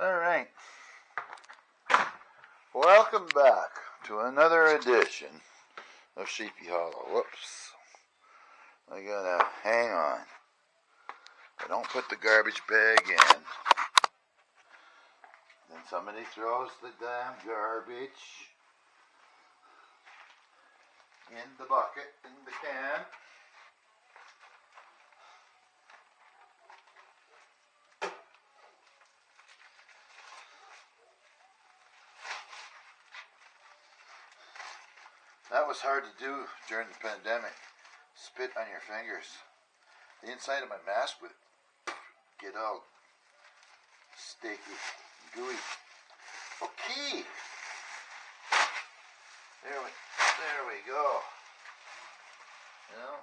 Alright, welcome back to another edition of Sheepy Hollow. Whoops, I gotta hang on. I don't put the garbage bag in. Then somebody throws the damn garbage in the bucket, in the can. That was hard to do during the pandemic. Spit on your fingers. The inside of my mask would get all sticky, gooey. Okay. There we go. You know?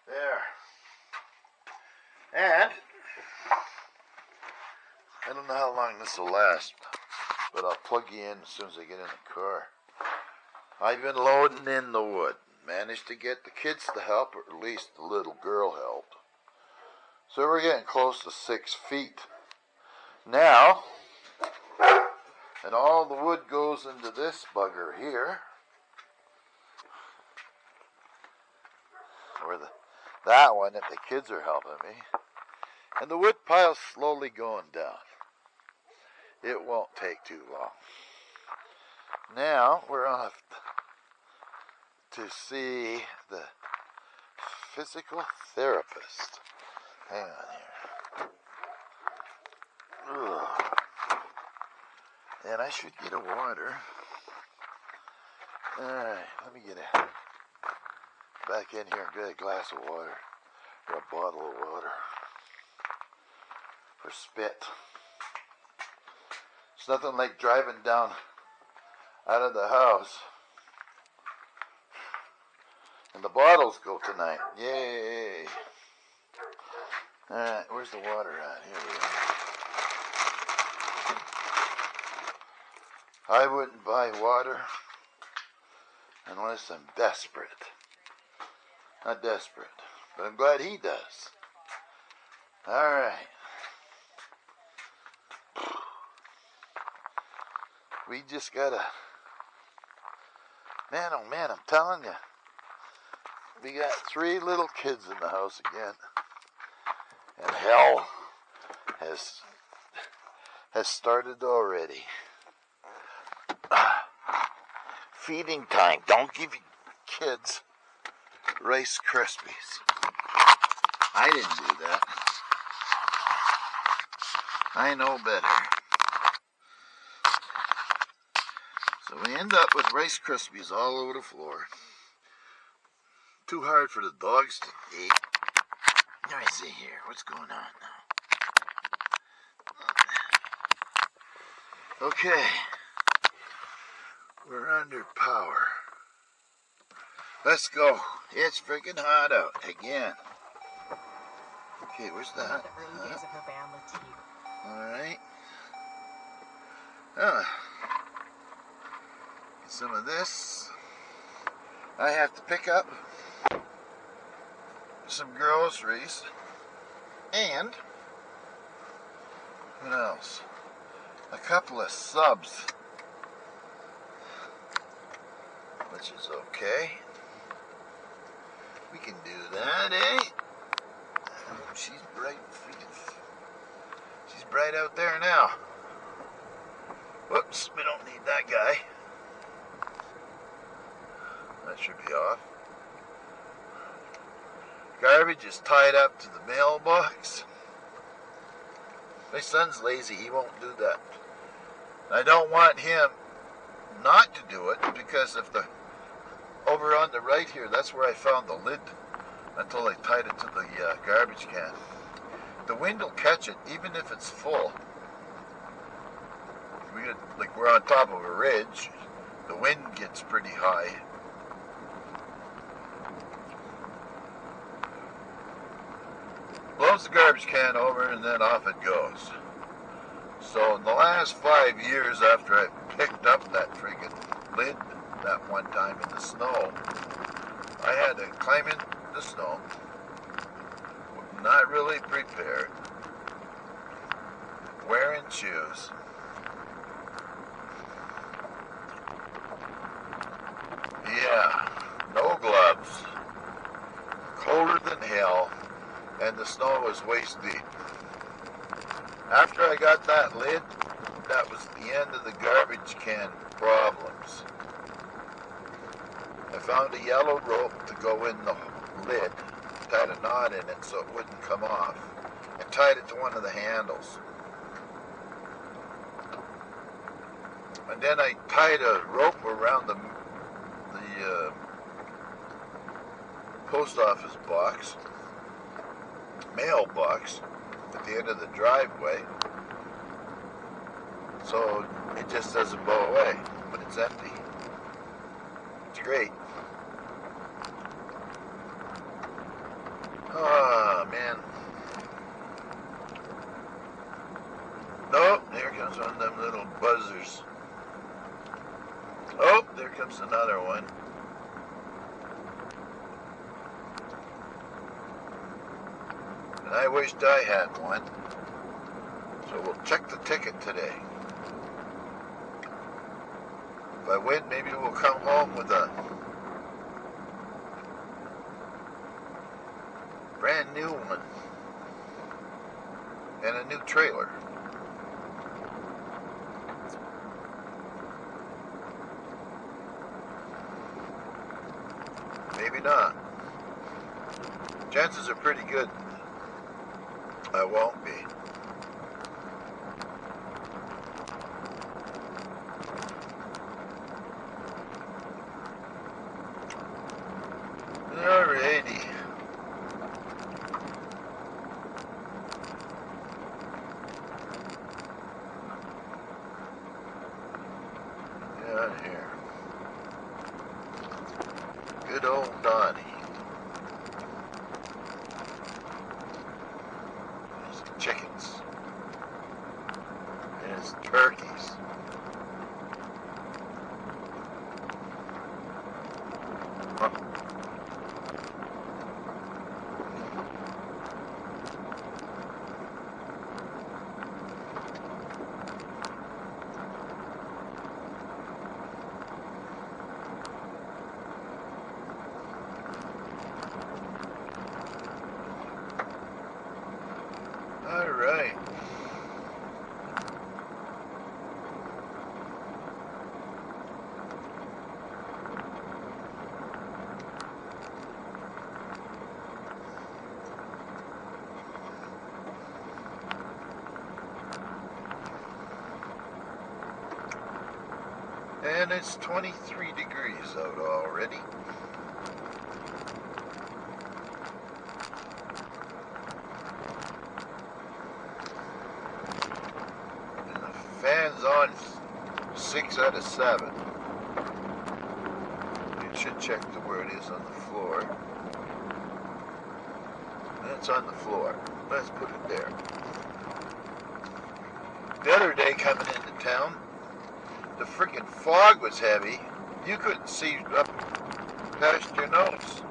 There. And I don't know how long this will last, but I'll plug you in as soon as I get in the car. I've been loading in the wood. Managed to get the kids to help, or at least the little girl helped. So we're getting close to 6 feet. Now, and all the wood goes into this bugger here. Or that one if the kids are helping me. And the wood pile's slowly going down. It won't take too long. Now we're off to see the physical therapist. Hang on here. Ugh. And I should get a water. Alright, let me get back in here and get a glass of water. Or a bottle of water. For spit. It's nothing like driving down out of the house. And the bottles go tonight. Yay. Alright, where's the water at? Here we are. I wouldn't buy water unless I'm desperate. Not desperate, but I'm glad he does. Alright. We just gotta, man oh man, I'm telling you, we got 3 little kids in the house again, and hell has started already. Feeding time. Don't give your kids Rice Krispies. I didn't do that. I know better. So we end up with Rice Krispies all over the floor. Too hard for the dogs to eat. Let me see here. What's going on now? Okay. We're under power. Let's go. It's freaking hot out again. Okay, where's that? Alright. Some of this. I have to pick up some groceries. And what else? A couple of subs. Which is okay. We can do that, eh? Oh, she's bright. She's bright out there now. Whoops, we don't need that guy. That should be off. Garbage is tied up to the mailbox. My son's lazy, he won't do that. I don't want him not to do it, because if the over on the right here, that's where I found the lid until I tied it to the garbage can. The wind will catch it even if it's full. We're on top of a ridge, the wind gets pretty high. Blows the garbage can over and then off it goes. So in the last 5 years after I picked up that friggin' lid that one time in the snow, climbing the snow, not really prepared, wearing shoes. Yeah, no gloves, colder than hell, and the snow was waist deep. After I got that lid, that was the end of the garbage can problems. I found a yellow rope to go in the lid, tied a knot in it so it wouldn't come off, and tied it to one of the handles. And then I tied a rope around the post office box, mailbox, at the end of the driveway, so it just doesn't blow away, but it's empty. It's great. Oh, man. Nope, here comes one of them little buzzers. Oh, there comes another one. And I wished I had one. So we'll check the ticket today. If I win, maybe we'll come home with a brand new one. And a new trailer. Maybe not. Chances are pretty good I won't be. Alrighty. Down here. Good old Donnie. There's chickens. There's turkeys. All right. And it's 23 degrees out already. Fans on 6 out of 7. You should check to where it is on the floor. It's on the floor. Let's put it there. The other day coming into town, the freaking fog was heavy. You couldn't see up past your nose.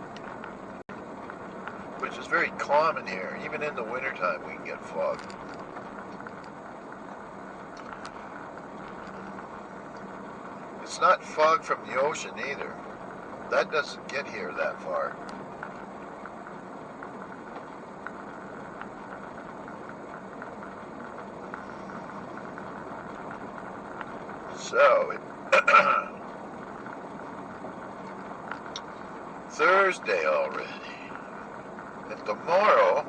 Which is very common here. Even in the wintertime we can get fog. It's not fog from the ocean either. That doesn't get here that far. So, Thursday already. And tomorrow,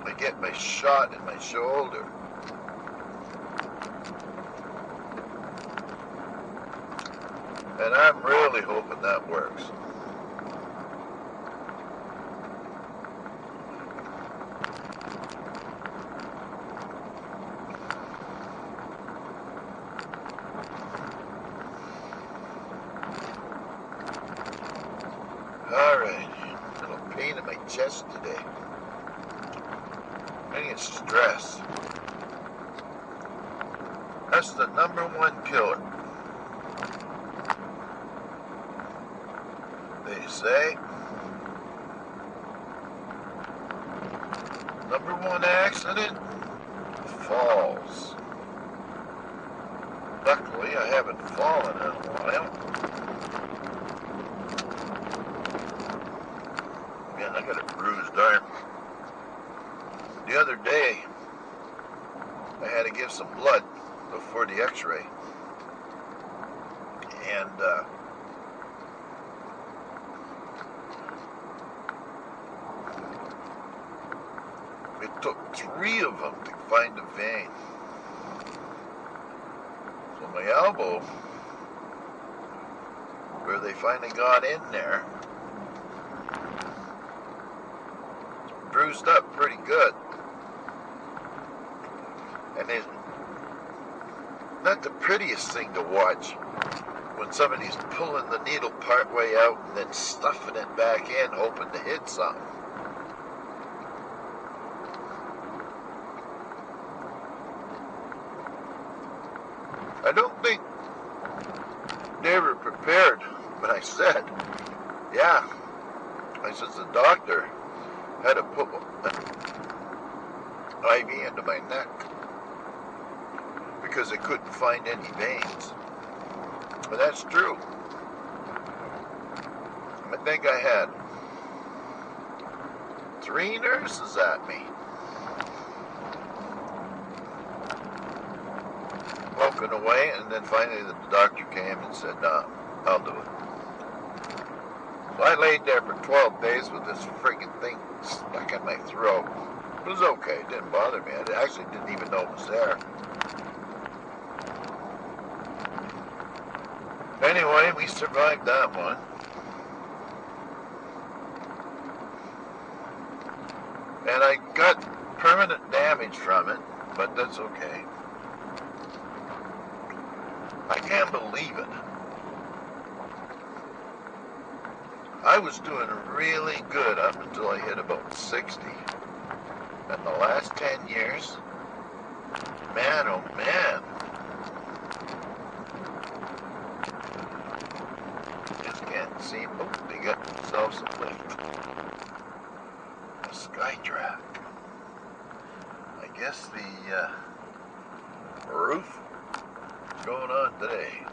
I get my shot in my shoulder. And I'm really hoping that works. Alright, a little pain in my chest today. I think it's stress. That's the #1 killer. they say. Number one accident, falls. Luckily, I haven't fallen in a while. Man, I got a bruised arm. The other day, I had to give some blood before the x-ray. And, it took 3 of them to find a vein. So my elbow, where they finally got in there, bruised up pretty good. And it's not the prettiest thing to watch when somebody's pulling the needle part way out and then stuffing it back in, hoping to hit something. I don't think they were prepared when I said, yeah. I said the doctor had to put an IV into my neck because they couldn't find any veins. But that's true. I think I had 3 nurses at me, poking away, and then finally the doctor came and said, I'll do it. So I laid there for 12 days with this friggin' thing stuck in my throat. It was okay, it didn't bother me. I actually didn't even know it was there. Anyway, we survived that one. And I got permanent damage from it, but that's okay. I can't believe it. I was doing really good up until I hit about 60. And the last 10 years, man, oh man, just can't seem. Oh, they got themselves a lift. A sky track. I guess the roof is going on today.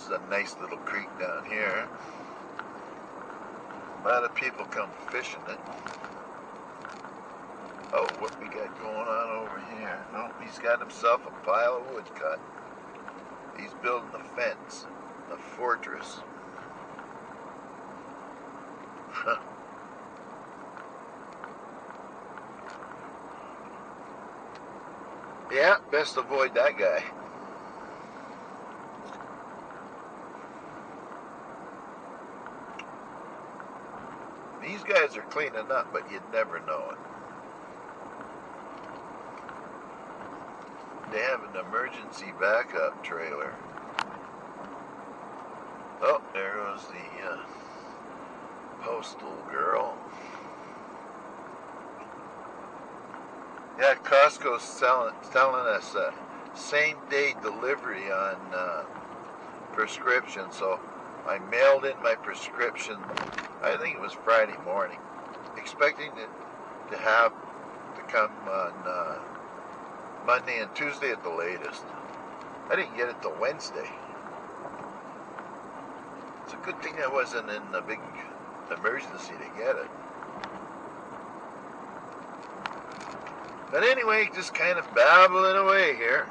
A nice little creek down here. A lot of people come fishing it. Oh, what we got going on over here? Oh, he's got himself a pile of wood cut. He's building a fence, a fortress. Yeah, best avoid that guy. These guys are cleaning up, but you'd never know it. They have an emergency backup trailer. Oh, there goes the postal girl. Yeah, Costco's telling us same-day delivery on prescription, so I mailed in my prescription, I think it was Friday morning, expecting it to come on Monday and Tuesday at the latest. I didn't get it till Wednesday. It's a good thing I wasn't in a big emergency to get it. But anyway, just kind of babbling away here.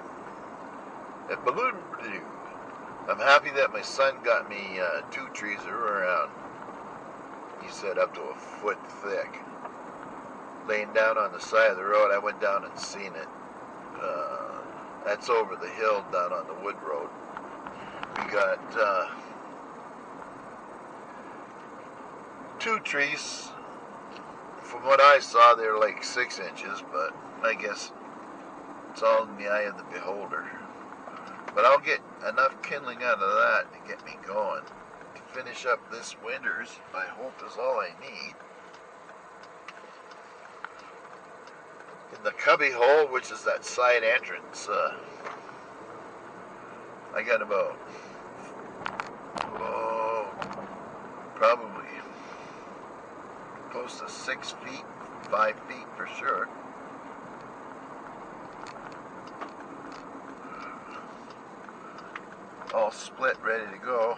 I'm happy that my son got me 2 trees that were around, he said, up to a foot thick. Laying down on the side of the road, I went down and seen it. That's over the hill down on the wood road. We got 2 trees. From what I saw, they're like 6 inches, but I guess it's all in the eye of the beholder. But I'll get enough kindling out of that to get me going. finish up this winter's, I hope is all I need. In the cubby hole, which is that side entrance, I got about, probably close to 6 feet, 5 feet for sure. All split, ready to go.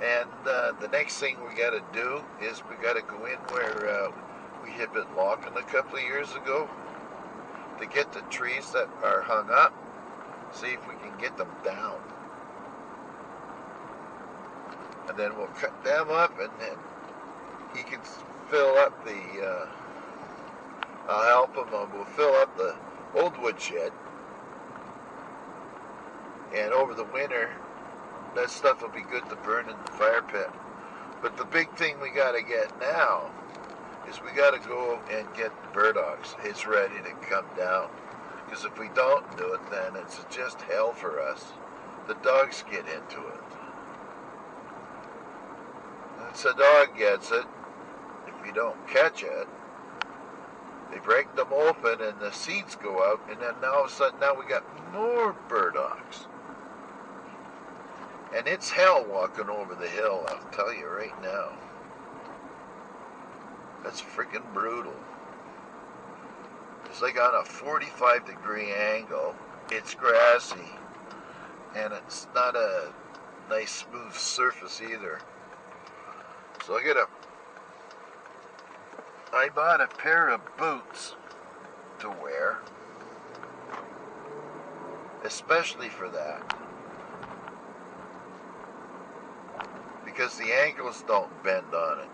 And the next thing we got to do is we got to go in where we had been logging a couple of years ago to get the trees that are hung up, see if we can get them down. And then we'll cut them up, and then he can fill up the, I'll help him, we'll fill up the old woodshed. And over the winter, that stuff will be good to burn in the fire pit. But the big thing we got to get now is we got to go and get the burdocks. It's ready to come down. Because if we don't do it, then it's just hell for us. The dogs get into it. Once a dog gets it, if we don't catch it, they break them open and the seeds go out, and then all of a sudden now we got more burdocks. And it's hell walking over the hill, I'll tell you right now. That's freaking brutal. It's like on a 45-degree angle. It's grassy. And it's not a nice smooth surface either. So I bought a pair of boots to wear. Especially for that. Because the ankles don't bend on it.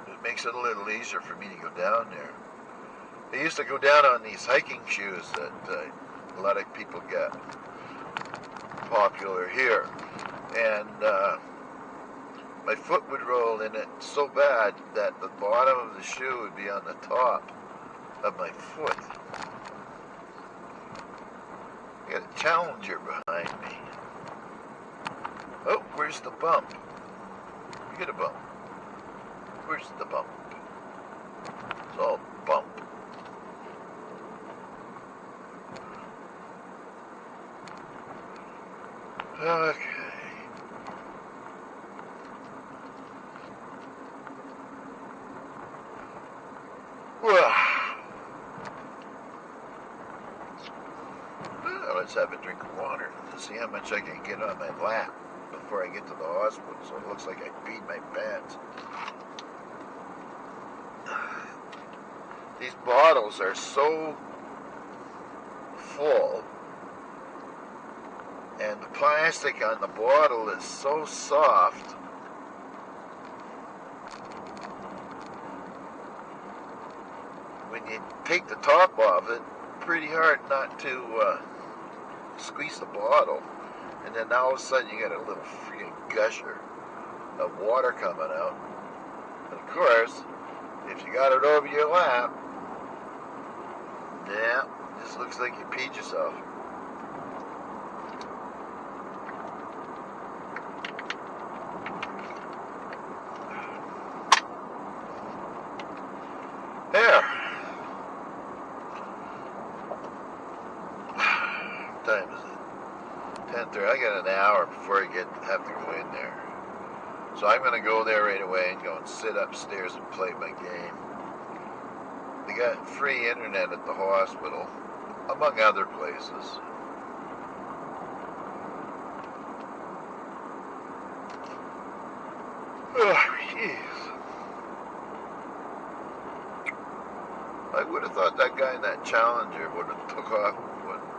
It makes it a little easier for me to go down there. I used to go down on these hiking shoes that a lot of people get popular here. And my foot would roll in it so bad that the bottom of the shoe would be on the top of my foot. I got a Challenger behind me. Oh, where's the bump? You get a bump. Where's the bump? It's all bump. Okay. Well, let's have a drink of water to see how much I can get on my lap before I get to the hospital, so it looks like I peed my pants. These bottles are so full, and the plastic on the bottle is so soft. When you take the top off it, pretty hard not to squeeze the bottle. And then all of a sudden you got a little freaking gusher of water coming out. And of course, if you got it over your lap, yeah, just looks like you peed yourself. There. What time is it? 10:30. I got an hour before I have to go in there. So I'm going to go there right away and go and sit upstairs and play my game. They got free internet at the hospital, among other places. Oh, jeez. I would have thought that guy in that Challenger would have took off,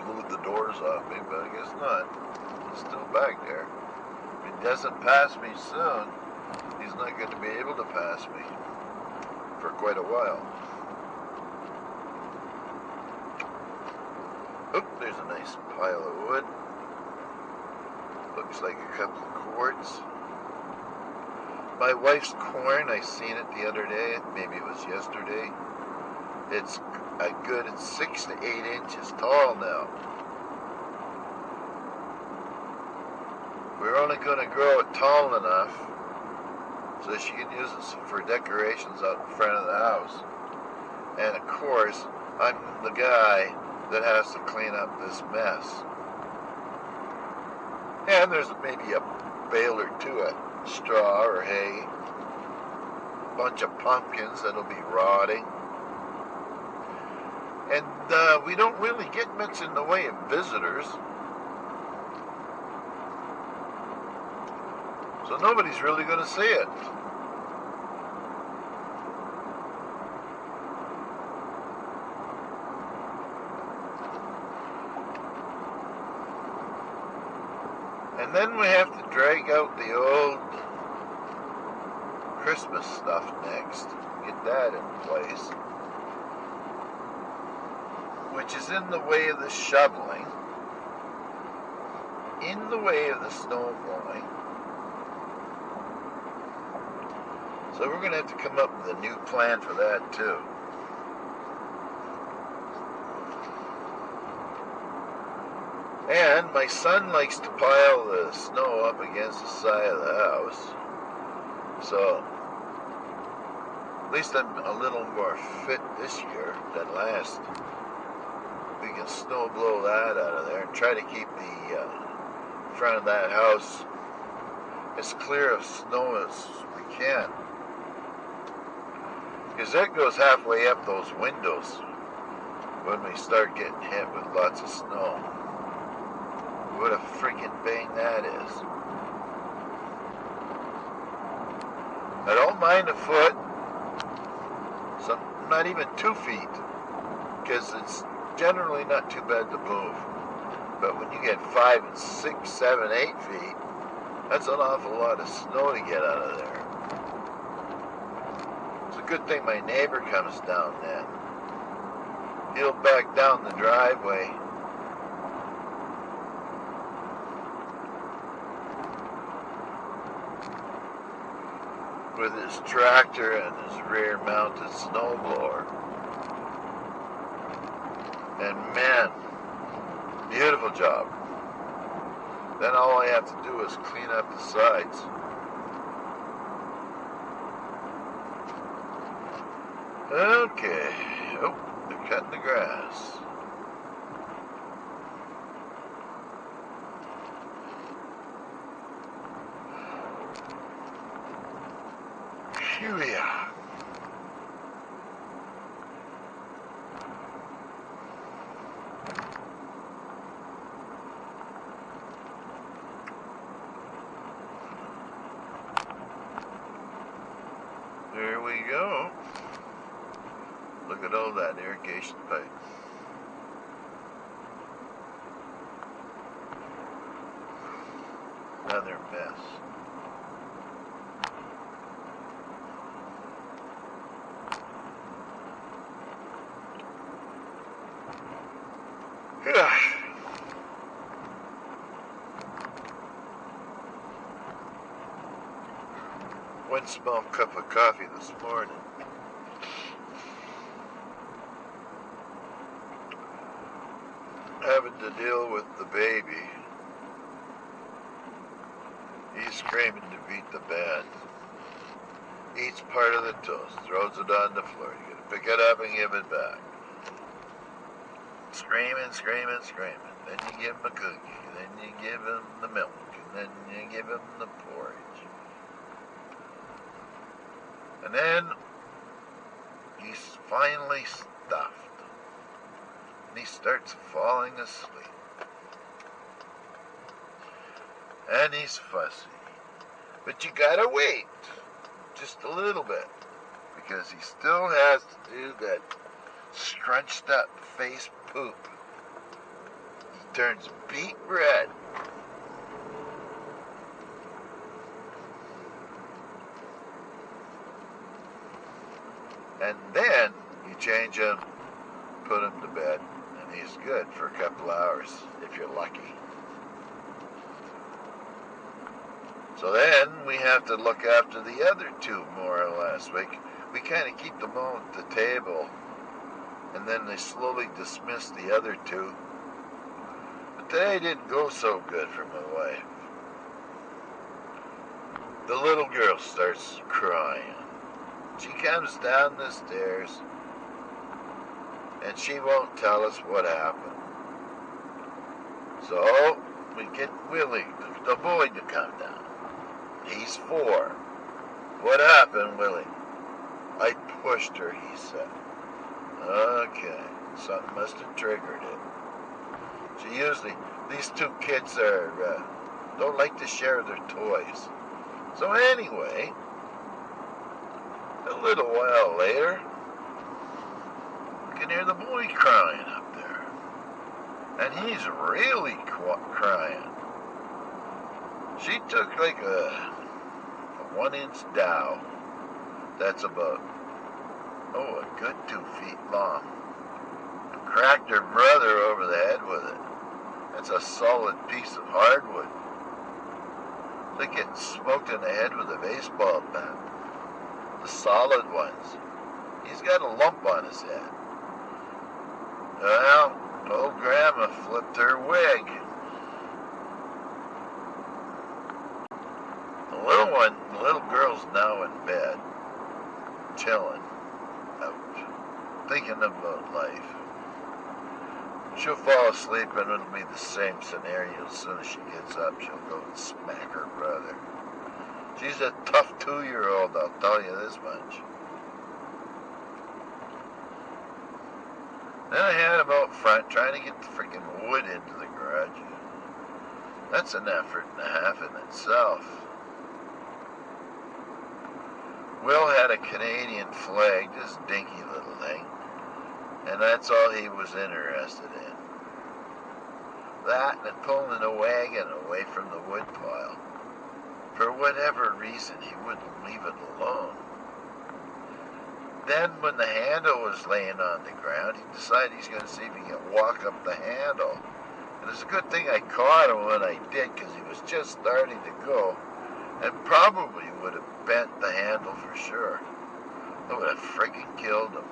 blew the doors off me, but I guess not. He's still back there. If he doesn't pass me soon, he's not going to be able to pass me for quite a while. Oh, there's a nice pile of wood. Looks like a couple of quarts. My wife's corn, I seen it the other day, maybe it was yesterday. It's a good 6 to 8 inches tall now. We're only going to grow it tall enough so she can use it for decorations out in front of the house. And of course, I'm the guy that has to clean up this mess. And there's maybe a bale or two of straw or hay, a bunch of pumpkins that'll be rotting. And we don't really get much in the way of visitors. So nobody's really going to see it. And then we have to drag out the old Christmas stuff next. Get that in place. Which is in the way of the shoveling. In the way of the snow blowing. So we're going to have to come up with a new plan for that too. And my son likes to pile the snow up against the side of the house. So at least I'm a little more fit this year than last. We can snow blow that out of there and try to keep the front of that house as clear of snow as we can. Because that goes halfway up those windows when we start getting hit with lots of snow. What a freaking pain that is. I don't mind a foot, some not even 2 feet, because it's generally not too bad to move. But when you get 5 and 6, 7, 8 feet, that's an awful lot of snow to get out of there. Good thing my neighbor comes down then. He'll back down the driveway. With his tractor and his rear mounted snowblower. And man, beautiful job. Then all I have to do is clean up the sides. Okay. Oh, they're cutting the grass. Here we are. There we go. Look at all that irrigation pipe. Another mess. One small cup of coffee this morning. Having to deal with the baby. He's screaming to beat the bed. Eats part of the toast, throws it on the floor. You gotta pick it up and give it back. Screaming, screaming, screaming. Then you give him a cookie. Then you give him the milk. And then you give him the porridge. And then he's finally stuffed. And he starts falling asleep. And he's fussy. But you gotta wait just a little bit, because he still has to do that scrunched up face poop. He turns beet red. And then you change him, put him to bed, and he's good for a couple hours if you're lucky. So then we have to look after the other two more or less. We kind of keep them all at the table and then they slowly dismissed the other two. But today didn't go so good for my wife. The little girl starts crying. She comes down the stairs, and she won't tell us what happened. So we get Willie, the boy, to come down. He's 4. What happened, Willie? I pushed her, he said. Okay, something must have triggered it. These two kids don't like to share their toys. So anyway, a little while later, you can hear the boy crying up there. And he's really crying. She took like a 1-inch dowel that's about, a good 2 feet long, and cracked her brother over the head with it. That's a solid piece of hardwood. It's like getting smoked in the head with a baseball bat. The solid ones. He's got a lump on his head. Well, old Grandma flipped her wig. The little girl's now in bed, chilling out, thinking about life. She'll fall asleep and it'll be the same scenario. As soon as she gets up, she'll go and smack her brother. She's a tough 2-year-old, I'll tell you this much. Then I had him out front trying to get the freaking wood into the garage. That's an effort and a half in itself. Will had a Canadian flag, this dinky little thing, and that's all he was interested in. That and pulling a wagon away from the wood pile. For whatever reason, he wouldn't leave it alone. Then when the handle was laying on the ground, he decided he's going to see if he can walk up the handle. And it's a good thing I caught him when I did, because he was just starting to go, and probably would have bent the handle for sure. It would have freaking killed him.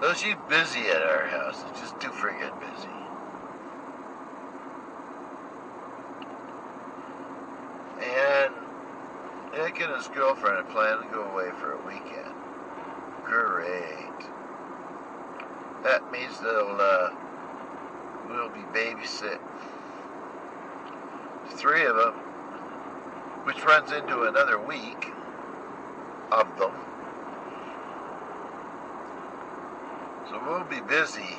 Though she's busy at our house, it's just too friggin' busy. And Nick and his girlfriend are planning to go away for a weekend. Great. That means we'll be babysitting. 3 of them, which runs into another week of them. So we'll be busy.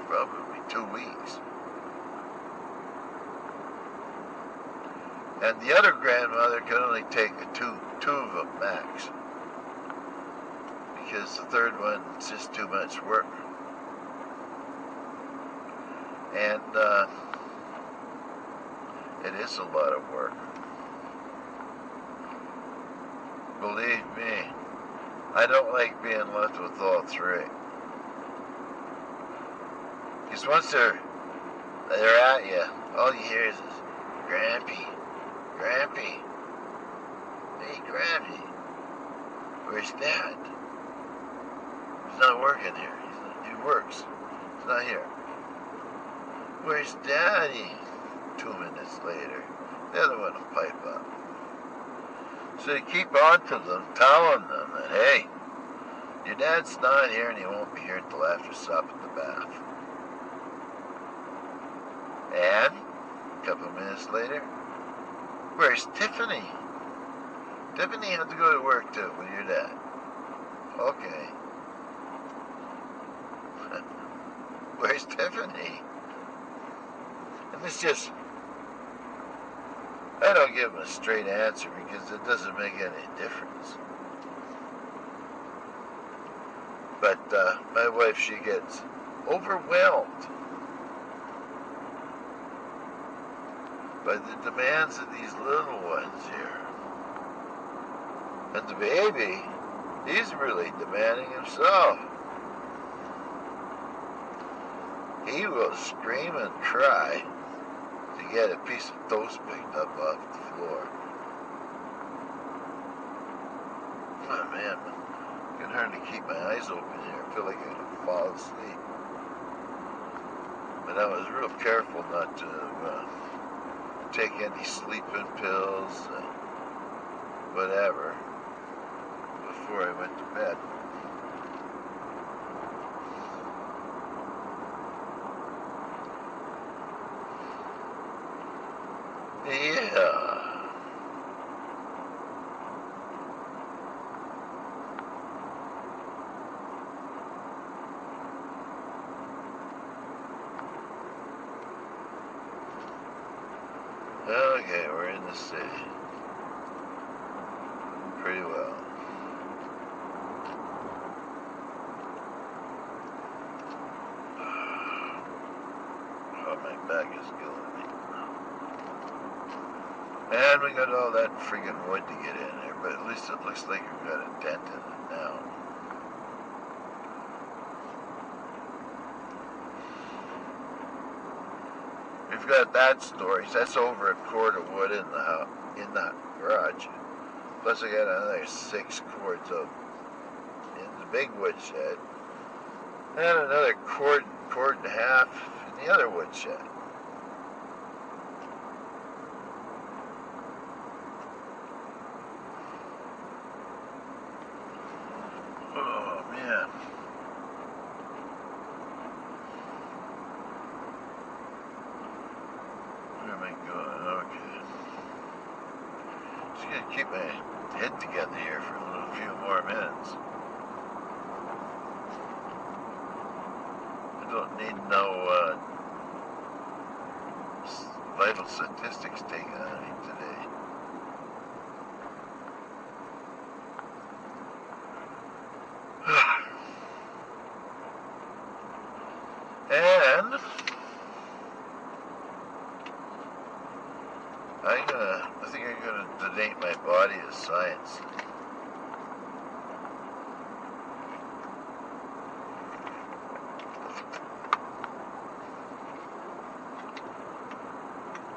Probably 2 weeks. And the other grandmother can only take two of them max. Because the third one is just too much work. And it is a lot of work. Believe me, I don't like being left with all 3. Because once they're at you, all you hear is Grampy, Grampy. Hey, Grampy, where's Dad? He's not working here. He works. He's not here. Where's Daddy? 2 minutes later, the other one will pipe up. So you keep on to them, telling them that, hey, your dad's not here and he won't be here until after supper at the bath. And a couple of minutes later, where's Tiffany? Tiffany had to go to work too with your dad. Okay. Where's Tiffany? And it's just, I don't give them a straight answer because it doesn't make any difference. But my wife, she gets overwhelmed by the demands of these little ones here. And the baby, he's really demanding himself. He will scream and cry to get a piece of toast picked up off the floor. Oh man, I can hardly keep my eyes open here. I feel like I'm gonna fall asleep. But I was real careful not to take any sleeping pills, whatever, before I went to bed. Yeah. Okay, we're in the city. Pretty well. Oh, my back is killing me. And we got all that friggin' wood to get in there, but at least it looks like we've got a dent in it now. We've got that storage. That's over a cord of wood in the garage. Plus I got another 6 cords of in the big wood shed. And another cord and a half in the other wood shed. Oh man. Where am I going? Okay. Just gonna keep my head together here for a few more minutes. I don't need no vital statistics taken on me today. And I think I'm gonna donate my body to science.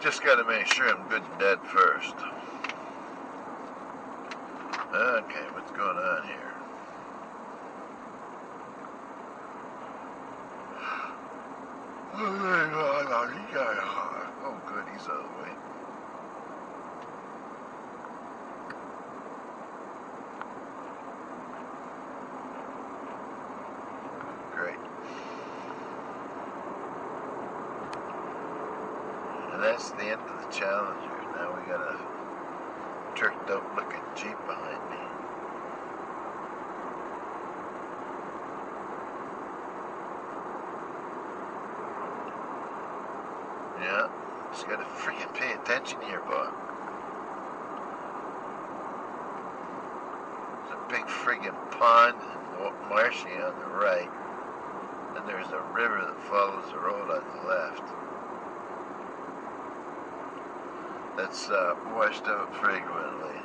Just gotta make sure I'm good and dead first. Okay, what's going on here? Oh good, he's out of the way. Great. And that's the end of the Challenger. Now we got a tricked out looking Jeep behind me. Yeah, just gotta freaking pay attention here, bud. There's a big friggin' pond and marshy on the right, and there's a river that follows the road on the left. That's washed out frequently.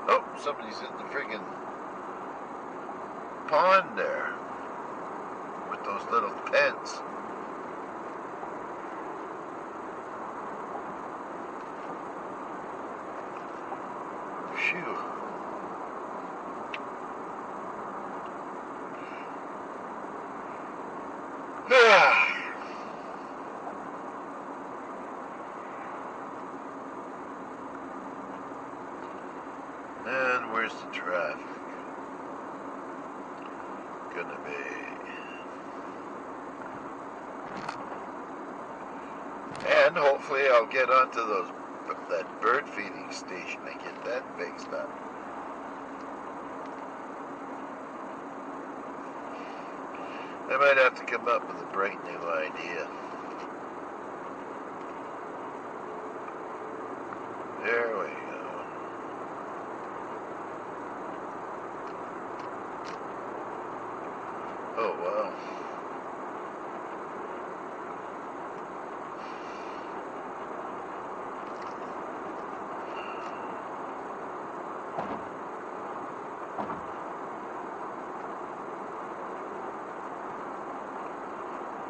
Oh, somebody's in the friggin' pond there with those little pens. Phew. And where's the traffic gonna be? And hopefully I'll get onto that bird feeding station and get that fixed up. I might have to come up with a bright new idea. There we go. Oh wow.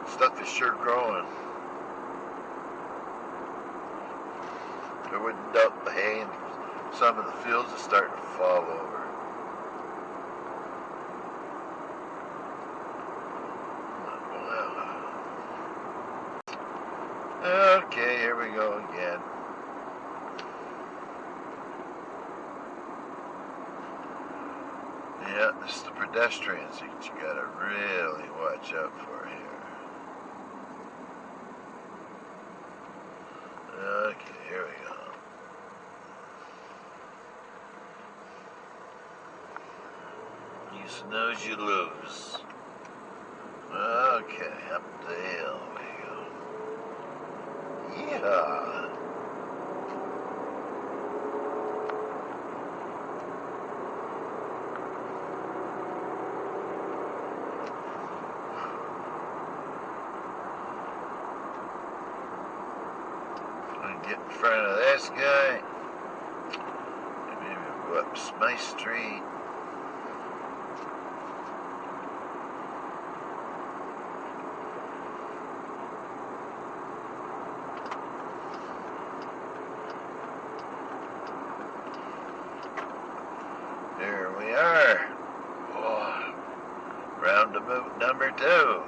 Stuff is sure growing. I wouldn't doubt the hay and Some of the fields are starting to fall over. Okay, here we go again. Yeah, this is the pedestrians that you gotta really watch out for here. Okay, here we go. You snooze, you lose. Okay, up the hill we go. Yeah. Get in front of this guy. Maybe go up my street. There we are. Oh, roundabout number 2.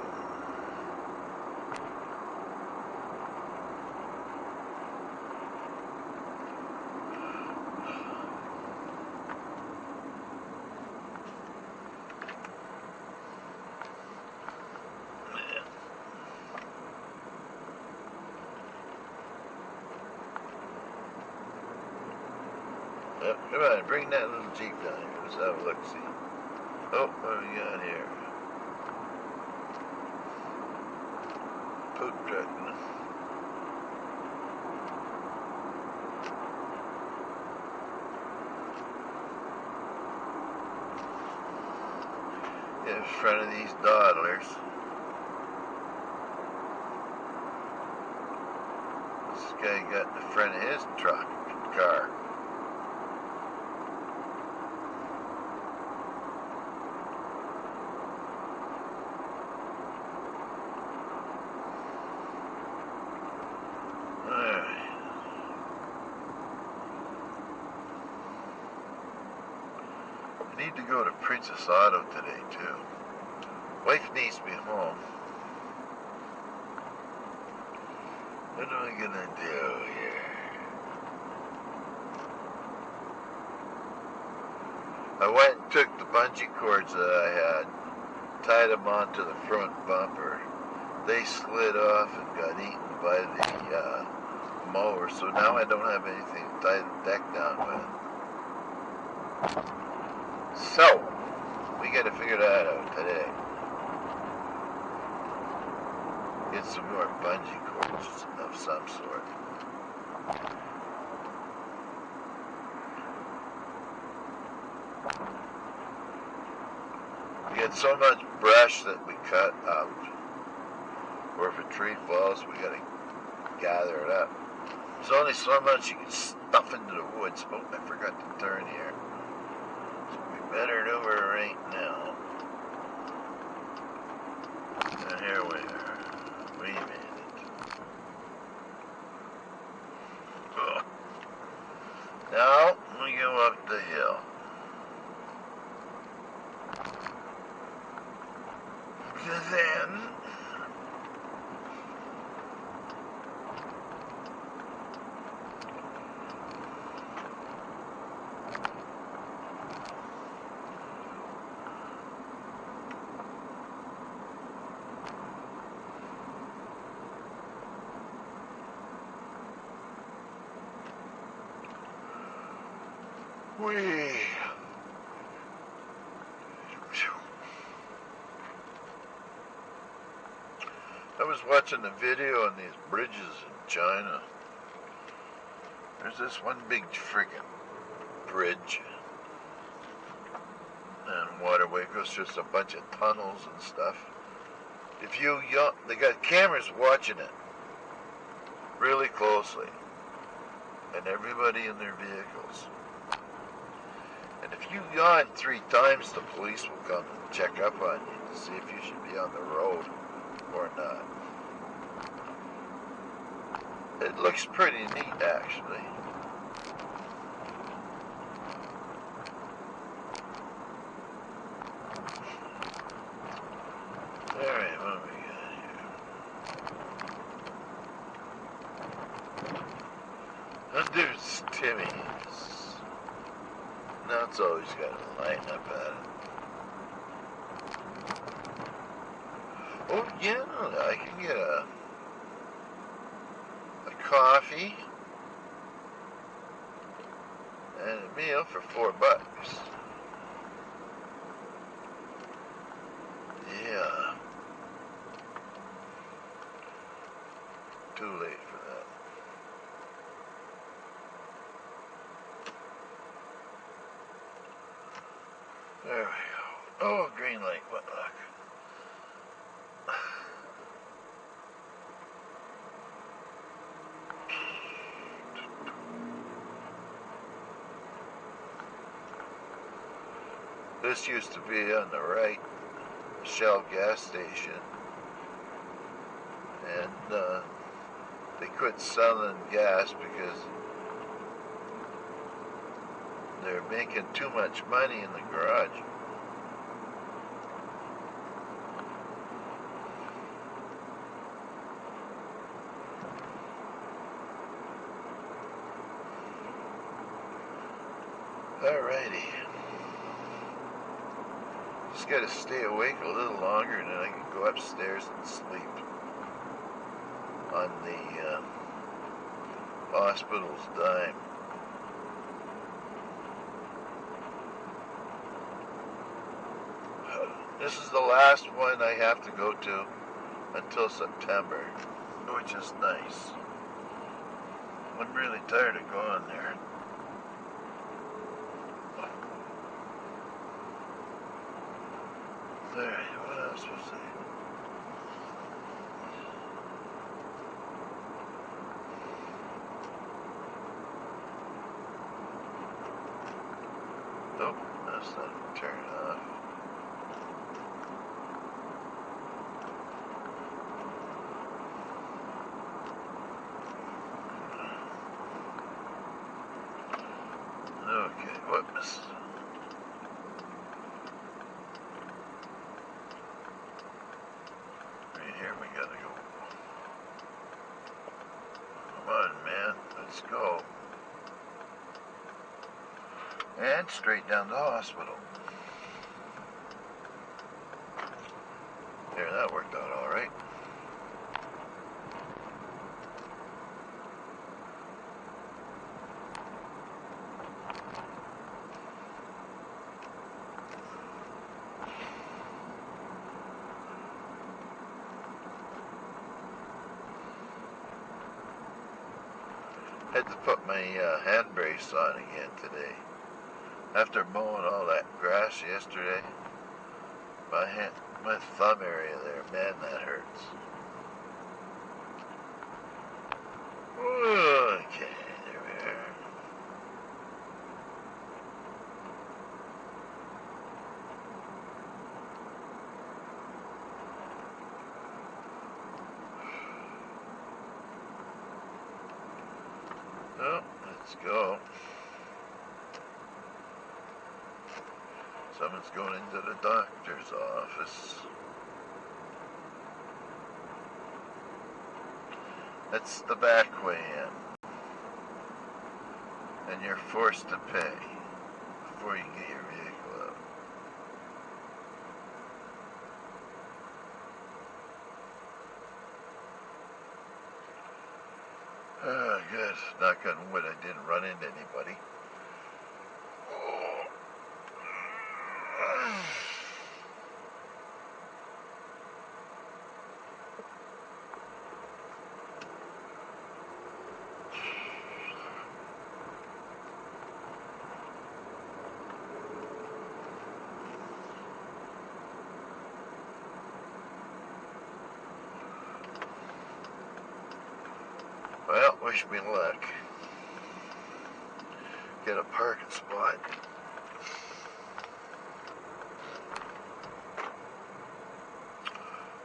Oh, come on, bring that little Jeep down here. Let's have a look-see. Oh, what do we got here? Food truck. In front of these dawdlers. This guy got in the front of his car. I need to go to Princess Auto today, too. Wife needs me home. What am I gonna do here? I went and took the bungee cords that I had, tied them onto the front bumper. They slid off and got eaten by the mower, so now I don't have anything to tie the deck down with. So, we gotta figure that out today. Get some more bungee cords of some sort. We get so much brush that we cut out. Or if a tree falls, we gotta gather it up. There's only so much you can stuff into the woods. Oh, I forgot to turn here. So we better do it right now. And here we are. We made it. Oh. Now we go up the hill. Then I was watching a video on these bridges in China. There's this one big friggin' bridge and waterway goes through a bunch of tunnels and stuff. They got cameras watching it really closely, and everybody in their vehicles. And if you yawn 3 times, the police will come and check up on you to see if you should be on the road or not. It looks pretty neat, actually. shimmies. Now it's always got to line up at it. Oh yeah, I can get a coffee and a meal for $4. Yeah. Too late for that. There we go. Oh, green light. What luck. This used to be on the right, Shell gas station, and they quit selling gas because they're making too much money in the garage. Alrighty. Just gotta stay awake a little longer and then I can go upstairs and sleep on the hospital's dime. This is the last one I have to go to until September, which is nice. I'm really tired of going there. Alright, what else was I? Nope, that's not turn it off. Okay, whoops. Right here we gotta go. Come on, man, let's go. And straight down to the hospital. There, that worked out all right. Had to put my hand brace on again today. After mowing all that grass yesterday, my thumb area there, man, that hurts. Okay, there we are. Oh, let's go. Someone's going into the doctor's office. That's the back way in. And you're forced to pay before you get your vehicle out. Oh, good. Knock on wood, I didn't run into anybody. Well, wish me luck. Get a parking spot.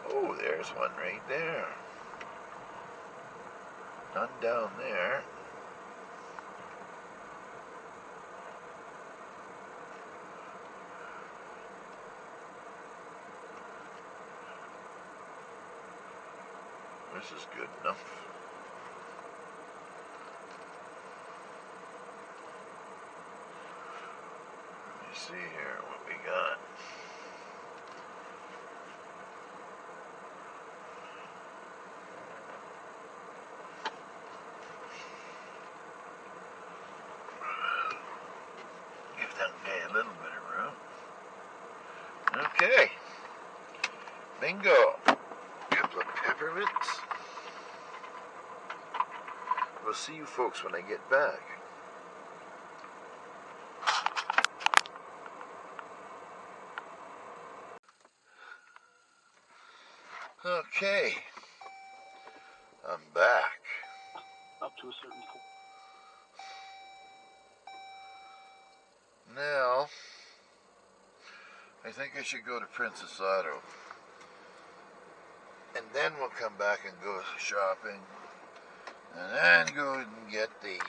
Oh, there's one right there. None down there. This is good enough. see here what we got. Give that guy a little bit of room. Okay. Bingo. Couple of peppermints. We'll see you folks when I get back. Okay, I'm back. Up to a certain point. Now, I think I should go to Princess Auto. And then we'll come back and go shopping. And then go and get the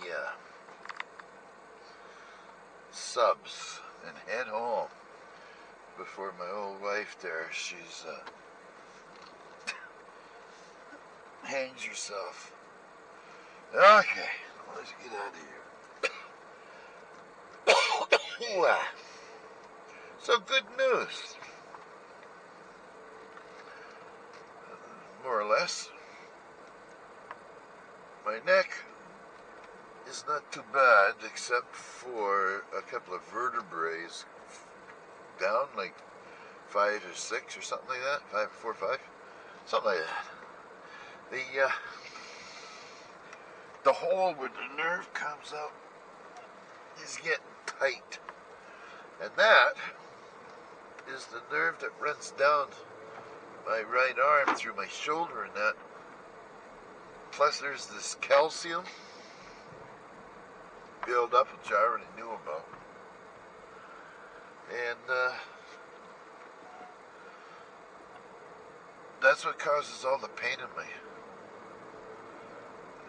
subs and head home before my old wife there, she's hangs herself. Okay, let's get out of here. So good news. More or less. My neck is not too bad, except for a couple of vertebrae down, like 5 or 6 or something like that. 5, 4, 5, something like that. The hole where the nerve comes out is getting tight, and that is the nerve that runs down my right arm through my shoulder and that. Plus there's this calcium build up, which I already knew about. And that's what causes all the pain in my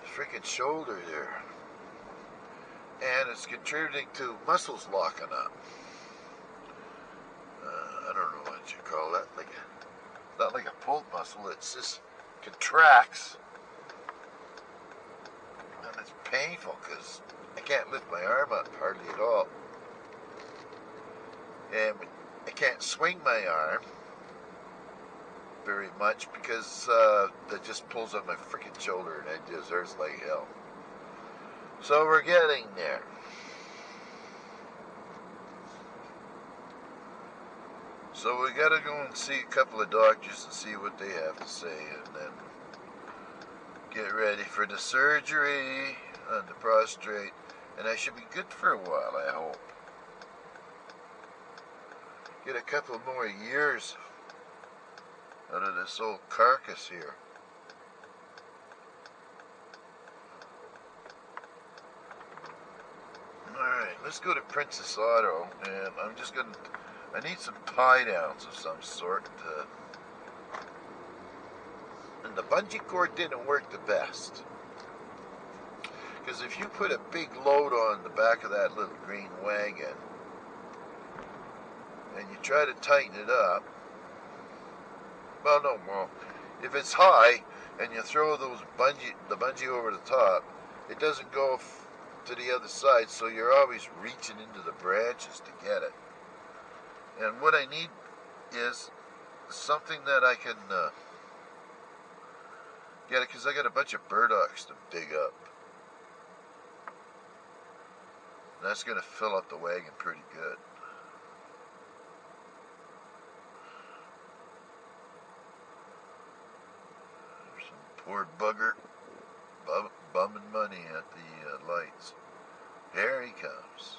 freaking shoulder there. And it's contributing to muscles locking up. I don't know what you call that. Not like a pulled muscle, it's just contracts. And it's painful because I can't lift my arm up hardly at all. And I can't swing my arm very much because that just pulls on my freaking shoulder and it just hurts like hell. So we're getting there. So we gotta go and see a couple of doctors and see what they have to say, and then get ready for the surgery on the prostrate, and I should be good for a while, I hope. Get a couple more years out of this old carcass here. Alright, let's go to Princess Auto, and I need some tie downs of some sort. And the bungee cord didn't work the best. Because if you put a big load on the back of that little green wagon, and you try to tighten it up, well, if it's high, and you throw the bungee over the top, it doesn't go to the other side, so you're always reaching into the branches to get it. And what I need is something that I can get it, because I got a bunch of burdocks to dig up. And that's going to fill up the wagon pretty good. There's some poor bugger bumming money at the lights. Here he comes.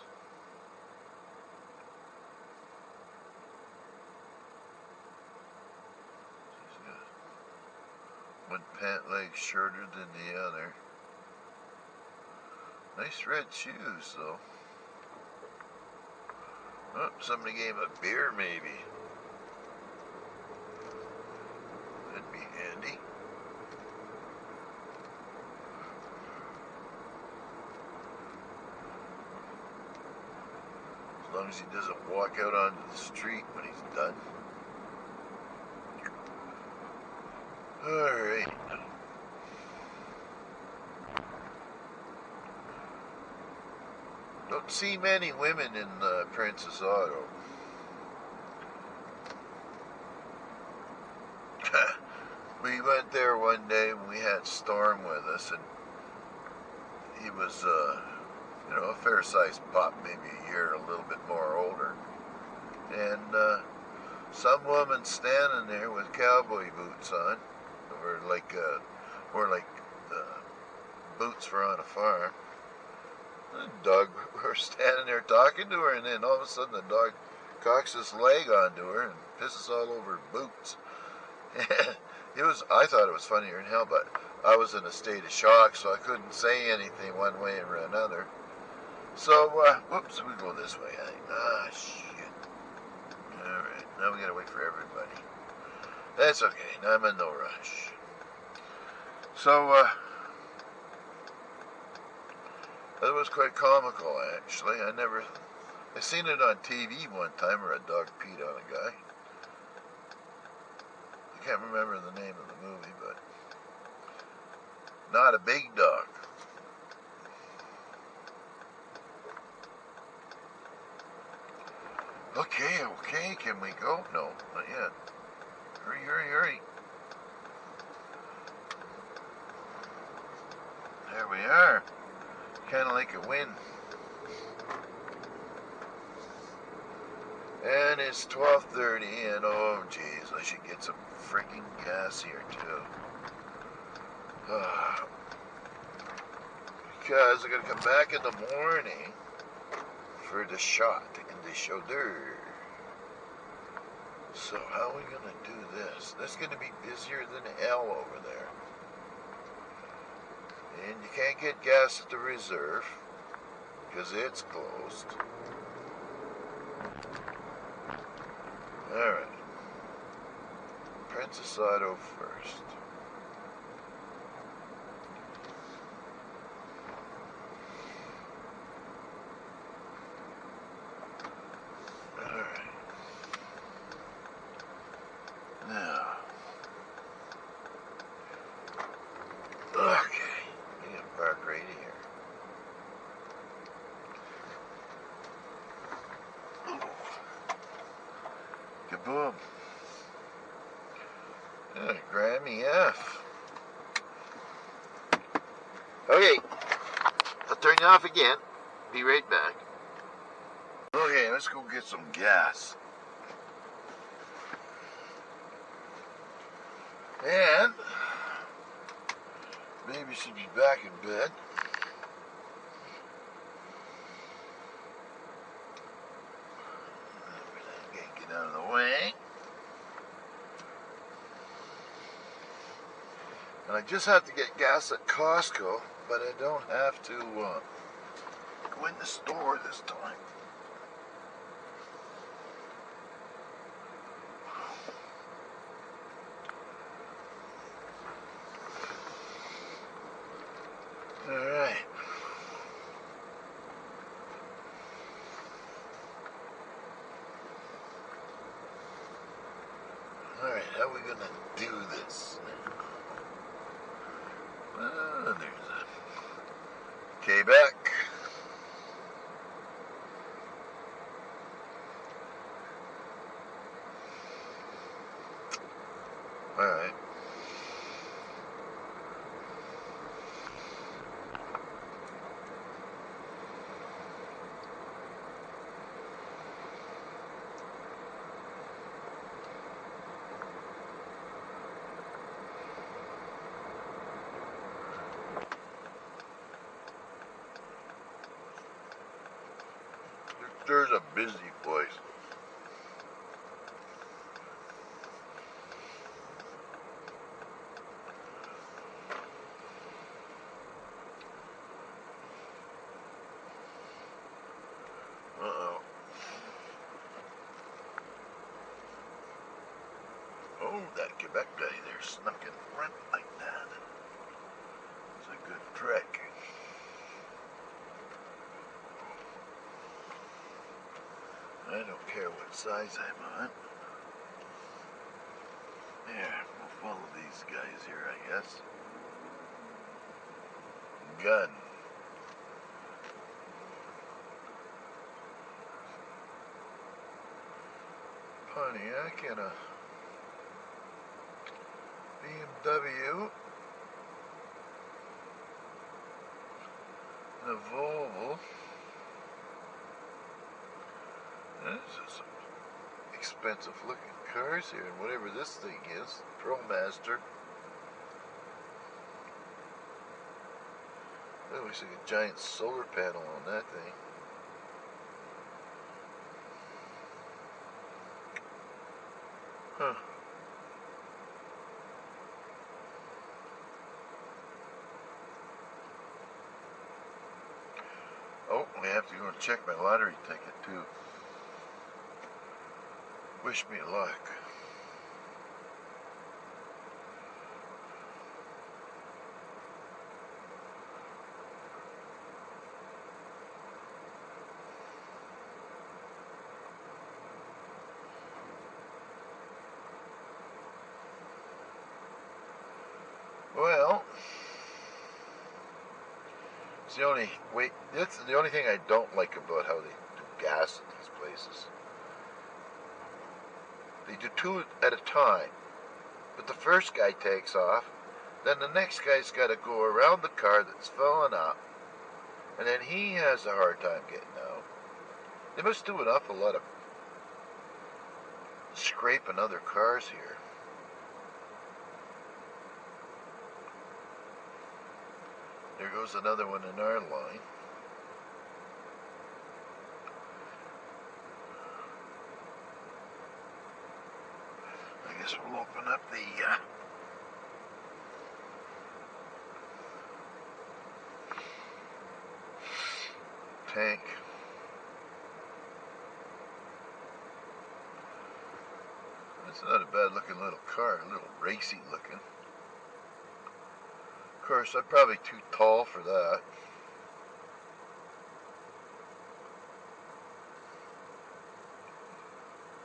One pant leg shorter than the other. Nice red shoes, though. Oh, somebody gave him a beer, maybe. That'd be handy. As long as he doesn't walk out onto the street when he's done. Alright. Don't see many women in Princess Auto. We went there one day and we had Storm with us, and he was, a fair-sized pup, maybe a year, a little bit more older. And some woman standing there with cowboy boots on, or like boots for on a farm. The dog, we're standing there talking to her, and then all of a sudden the dog cocks his leg onto her and pisses all over her boots. I thought it was funnier than hell, but I was in a state of shock, so I couldn't say anything one way or another. So, whoops, we go this way, I think. Ah, shit. Alright, now we gotta wait for everybody. That's okay, I'm in no rush. So, that was quite comical, actually. I seen it on TV one time where a dog peed on a guy. I can't remember the name of the movie, but not a big dog. Okay, can we go? No, not yet. Hurry. There we are. Kind of like a wind. And it's 12:30, and oh jeez, I should get some freaking gas here too. Because I gotta come back in the morning for the shot in the shoulder. So how are we gonna do this? That's gonna be busier than hell over there. And you can't get gas at the reserve because it's closed. Alright. Princess Auto first. Alright. Now. Okay. You can park right here. Kaboom. Grammy F. Okay. I'll turn you off again. Be right back. Okay, let's go get some gas. And baby should be back in bed. Get out of the way. And I just have to get gas at Costco, but I don't have to go in the store this time. Alright. Alright, how are we gonna do this? There's a Quebec. Alright. There's a busy place. Uh-oh. Oh, that Quebec guy there snuck in front like that. It's a good trick. I don't care what size I'm on. There, we'll follow these guys here, I guess. Gun. Pontiac and a BMW and a Volvo. This is some expensive looking cars here, and whatever this thing is, ProMaster. That looks like a giant solar panel on that thing. Huh. Oh, I have to go and check my lottery ticket too. Wish me luck. Well, it's the only wait. That's the only thing I don't like about how they do gas at these places. They do two at a time, but the first guy takes off, then the next guy's got to go around the car that's filling up, and then he has a hard time getting out. They must do an awful lot of scraping other cars here. There goes another one in our line. I guess we'll open up the tank. It's not a bad looking little car, a little racy looking. Of course, I'm probably too tall for that.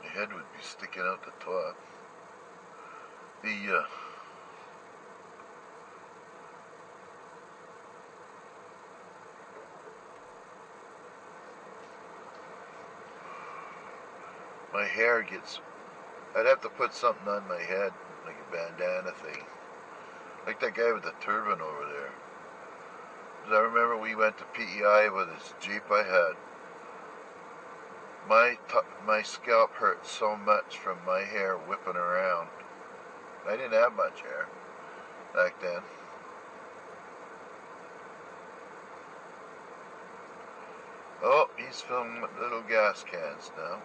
My head would be sticking out the top. My hair gets, I'd have to put something on my head, like a bandana thing. Like that guy with the turban over there. 'Cause I remember we went to PEI with this Jeep I had. My scalp hurt so much from my hair whipping around. I didn't have much hair back then. Oh, he's filling little gas cans now.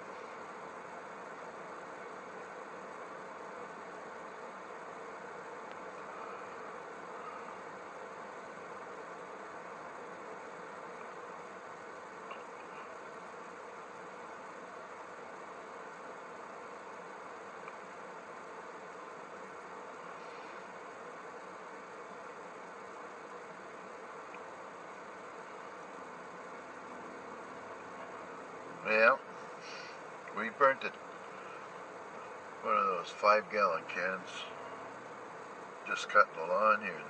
Yeah, we burnt it. One of those 5-gallon cans. Just cutting the lawn here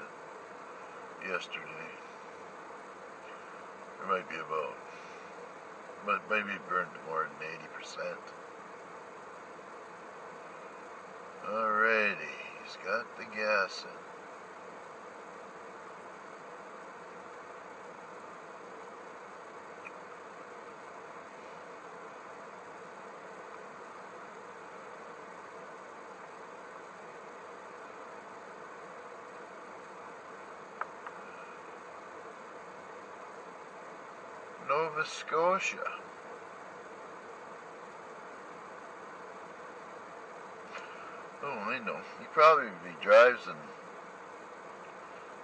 yesterday. There might be about, but maybe it burned more than 80%. Alrighty, he's got the gas in. Nova Scotia. Oh, I know. He probably drives and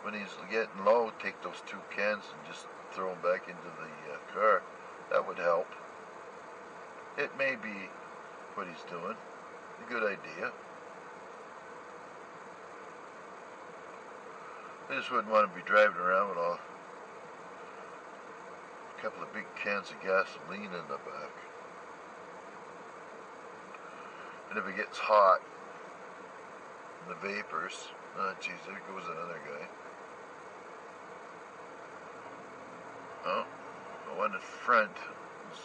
when he's getting low, take those 2 cans and just throw them back into the car. That would help. It may be what he's doing. A good idea. I just wouldn't want to be driving around with a couple of big cans of gasoline in the back. And if it gets hot, the vapors, oh geez, there goes another guy. Oh, the one in front is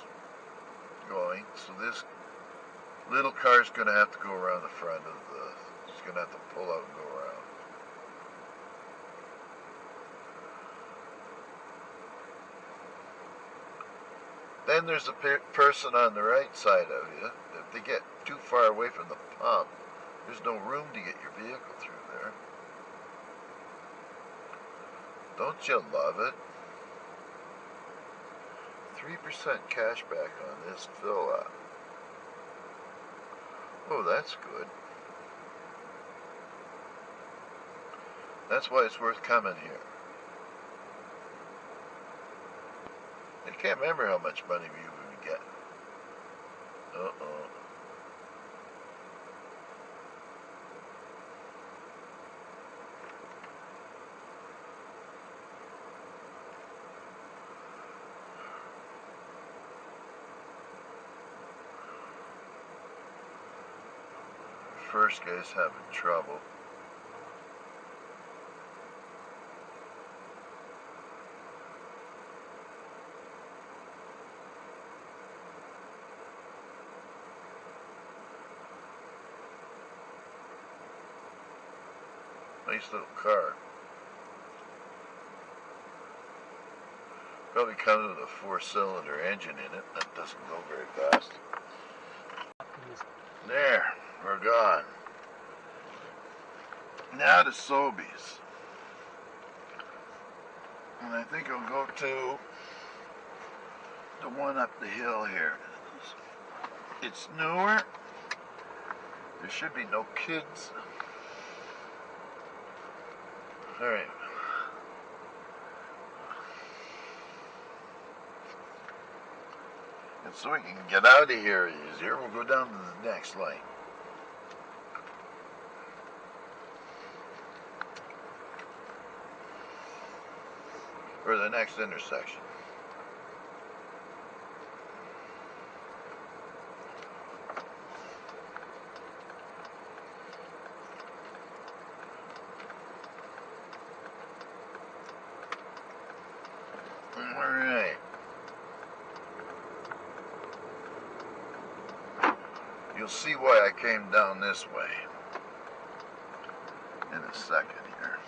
going, so this Little car's going to have to go around the front of the... It's going to have to pull out and go around. Then there's a person on the right side of you. If they get too far away from the pump, there's no room to get your vehicle through there. Don't you love it? 3% cash back on this fill-up. Oh, that's good. That's why it's worth coming here. I can't remember how much money we would get. Uh-oh. First guy's having trouble. Nice little car. Probably comes with a 4-cylinder engine in it. That doesn't go very fast. There, we're gone. Now to Sobeys. And I think I'll go to the one up the hill here. It's newer. There should be no kids. Alright. And so we can get out of here easier, we'll go down to the next lane. Or the next intersection. Alright. You'll see why I came down this way in a second here.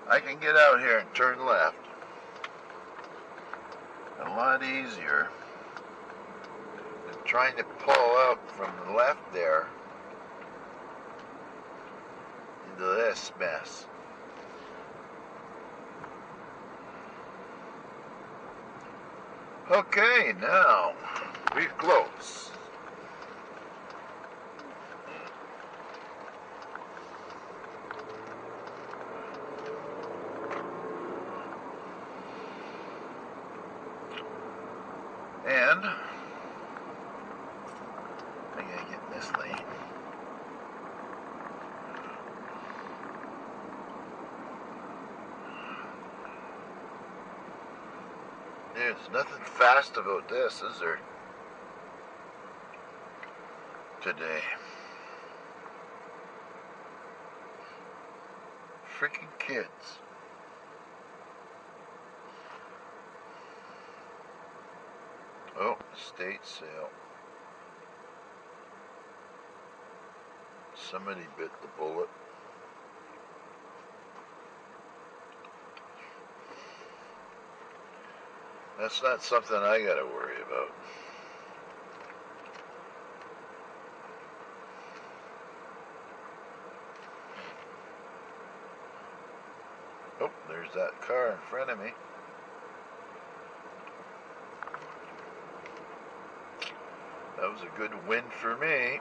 I can get out here and turn left. A lot easier than trying to pull out from the left there into this mess. Okay, now we're close. And I gotta get in this lane. There's nothing fast about this, is there? Today. Freaking kids. Oh, estate sale. Somebody bit the bullet. That's not something I gotta worry about. Oh, there's that car in front of me. That was a good win for me.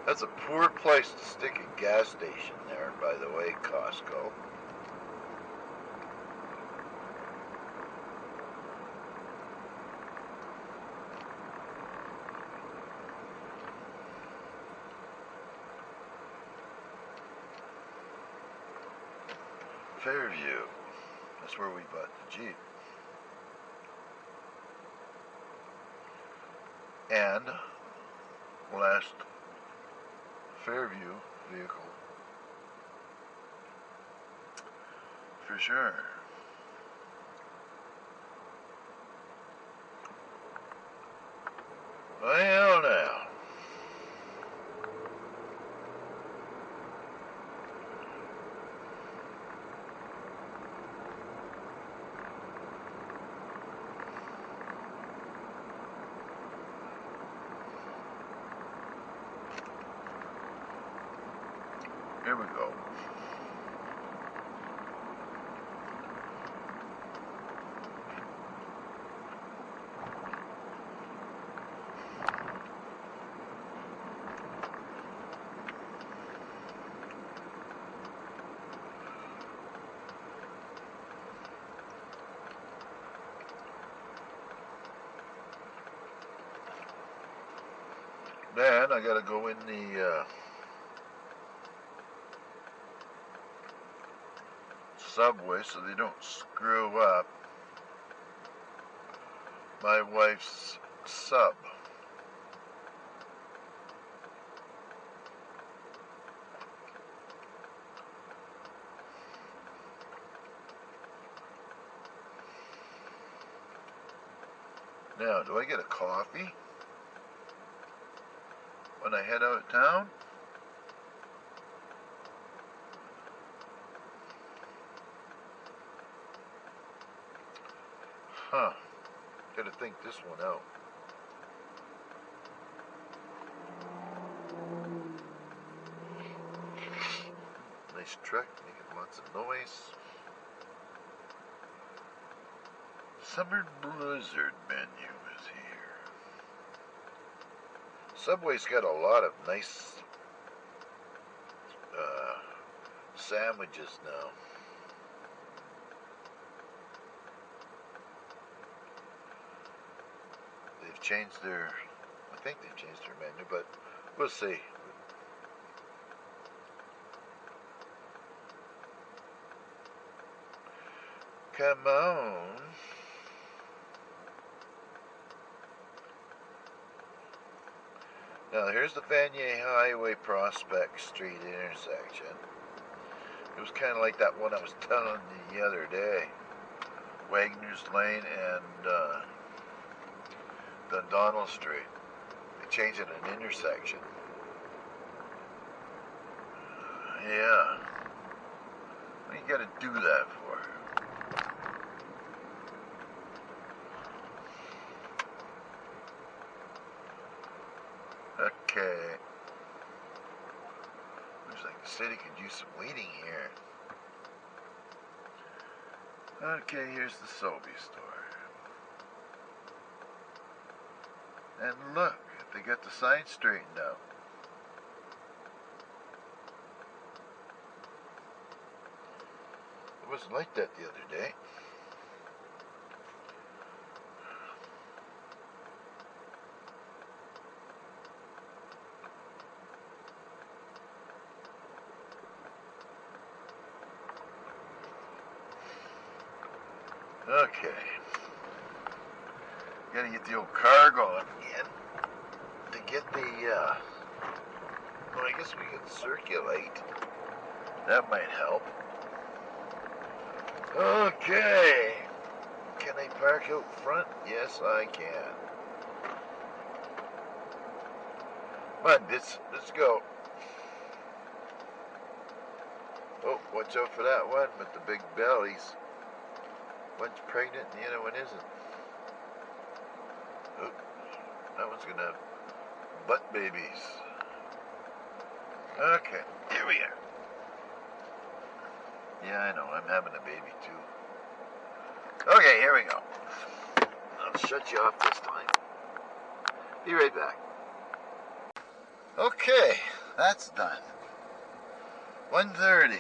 That's a poor place to stick a gas station there, by the way, Costco. Fairview. That's where we bought the Jeep. And last Fairview vehicle for sure. Well, now. Here we go. Then I gotta go in the subway so they don't screw up my wife's sub. Now, do I get a coffee when I head out of town? Huh. Gotta think this one out. Nice truck, making lots of noise. Summer Blizzard menu is here. Subway's got a lot of nice sandwiches now. They've changed their, I think they've changed their menu, but we'll see. Come on. Now here's the Vanier Highway Prospect Street intersection. It was kind of like that one I was telling you the other day. Wagner's Lane and Dundonald Street. They changed it an intersection. Yeah. What do you gotta do that for? Okay. Looks like the city could use some weeding here. Okay, here's the Sobe store. And look, they got the sign straightened out. It wasn't like that the other day. Okay. Gotta get the old car going again to get the, well, I guess we could circulate. That might help. Okay. Can I park out front? Yes, I can. Come on, let's go. Oh, watch out for that one with the big bellies. One's pregnant and the other one isn't. Oh, that one's gonna have butt babies. Okay, here we are. Yeah, I know, I'm having a baby too. Okay, here we go. I'll shut you off this time. Be right back. Okay, that's done. 1:30.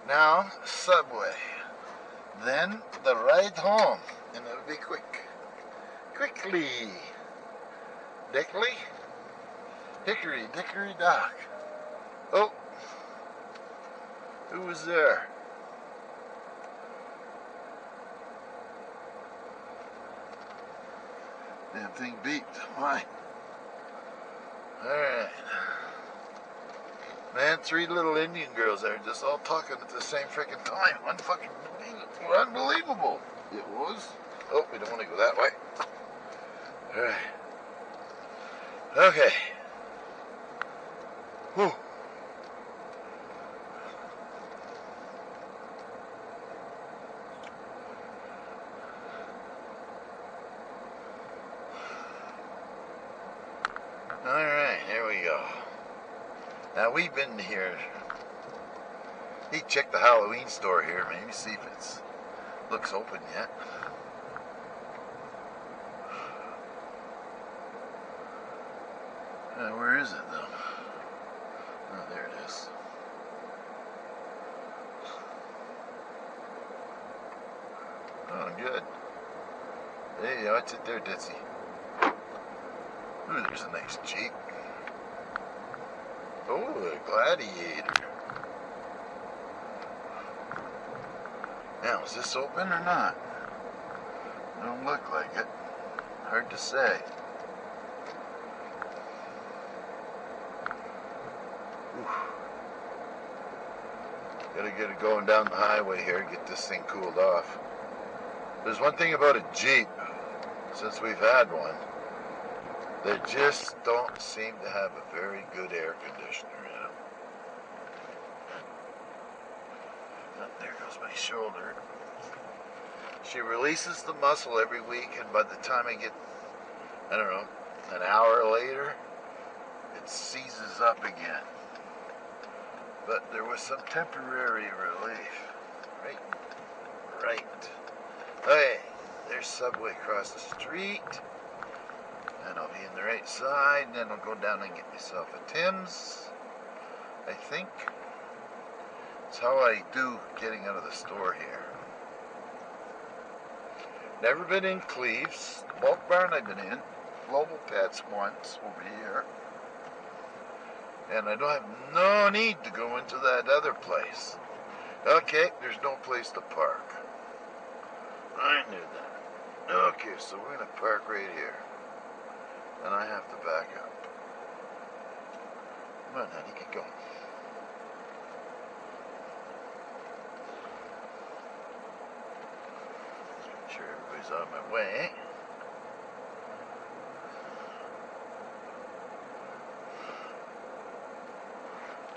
Now, subway. Then the ride home. And it'll be quick. Quickly. Dickley? Hickory, dickory dock. Oh. Who was there? Damn thing beeped. Why? Alright. Man, 3 little Indian girls there just all talking at the same freaking time. Unfucking unbelievable. It was. Oh, we don't want to go that way. Okay. Whew. Alright, here we go. Now we've been here. He checked the Halloween store here, maybe see if it's looks open yet. Where is it though? Oh, there it is. Oh, good. Hey, what's it there, Ditzy? Ooh, there's a nice Jeep. Oh, a Gladiator. Now, is this open or not? Don't look like it. Hard to say. Gotta get it going down the highway here, get this thing cooled off. There's one thing about a Jeep, since we've had one, they just don't seem to have a very good air conditioner in them. Oh, there goes my shoulder. She releases the muscle every week, and by the time I get, I don't know, an hour later, it seizes up again. But there was some temporary relief. Right. Okay, there's Subway across the street. And I'll be in the right side, and then I'll go down and get myself a Tim's. I think. It's how I do getting out of the store here. Never been in Cleves. The Bulk Barn I've been in. Global Pets once over here. And I don't have no need to go into that other place. Okay, there's no place to park. I knew that. Okay, so we're going to park right here. And I have to back up. Come on, honey, get going. Make sure everybody's on my way.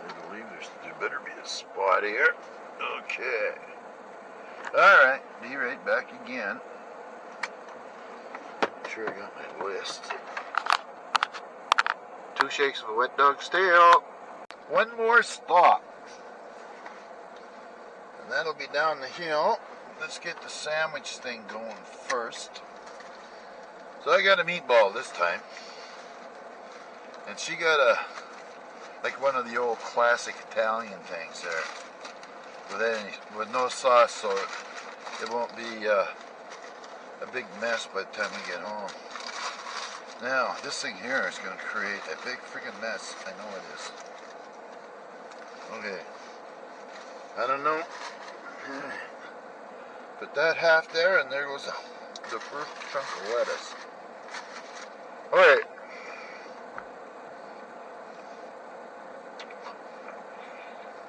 I believe there better be a spot here. Okay. Alright, be right back again. Make sure I got my list. 2 shakes of a wet dog's tail. One more stop. And that'll be down the hill. Let's get the sandwich thing going first. So I got a meatball this time. And she got like one of the old classic Italian things there. With no sauce, so it won't be a big mess by the time we get home. Now, this thing here is going to create a big freaking mess. I know it is. Okay. I don't know. Put that half there, and there goes the first chunk of lettuce. Alright.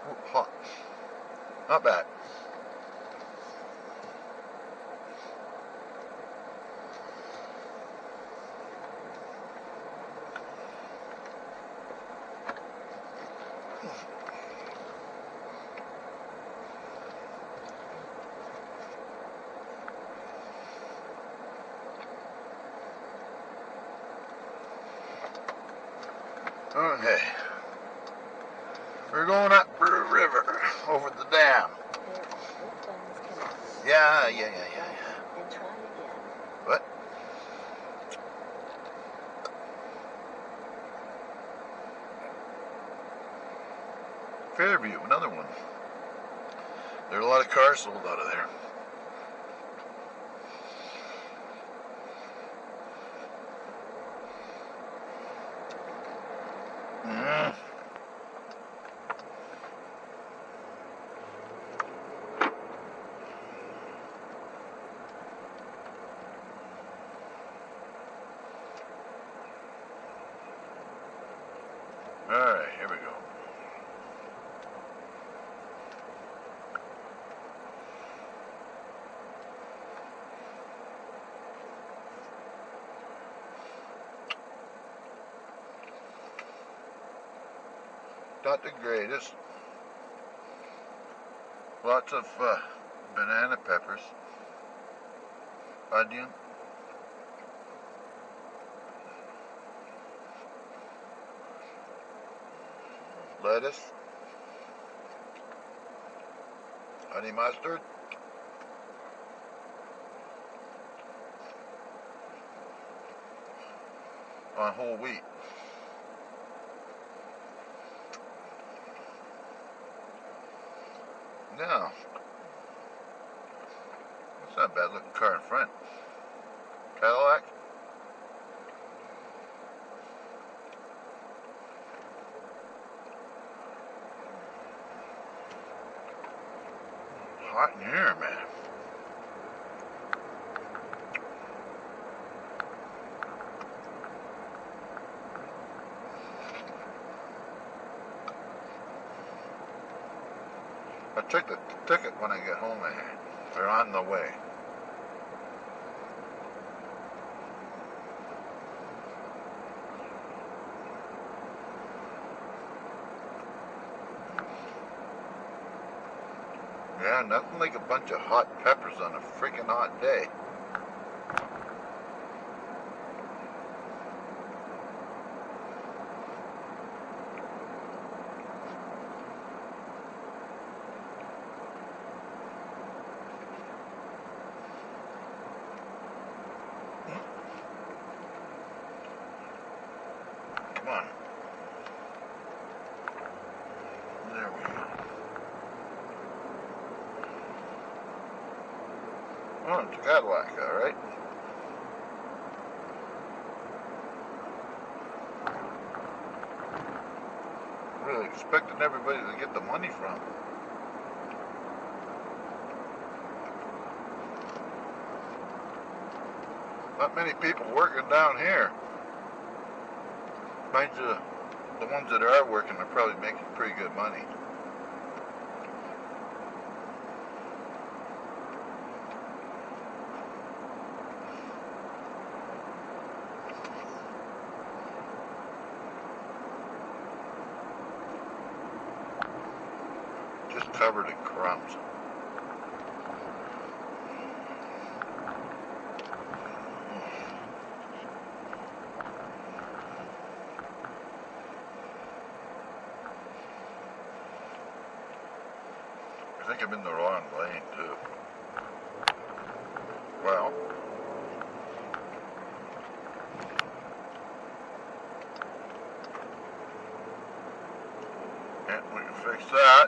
Oh, hot. Not bad. Okay. We're going up the river, over the dam. Yeah. What? Fairview, another one. There are a lot of cars sold out of there. Alright, here we go. not the greatest. Lots of banana peppers, onion, lettuce, honey mustard, on whole wheat. Now, that's not a bad looking car in front. Cadillac. Hot in here, man. I took the ticket when I get home. They're on the way. Yeah, nothing like a bunch of hot peppers on a freaking hot day. Come on. There we go. Oh, it's a Cadillac, all right. Really expecting everybody to get the money from. Not many people working down here. Mind you, the ones that are working are probably making pretty good money. Just covered in crumbs. I think I'm in the wrong lane too. Well, yeah, we can fix that.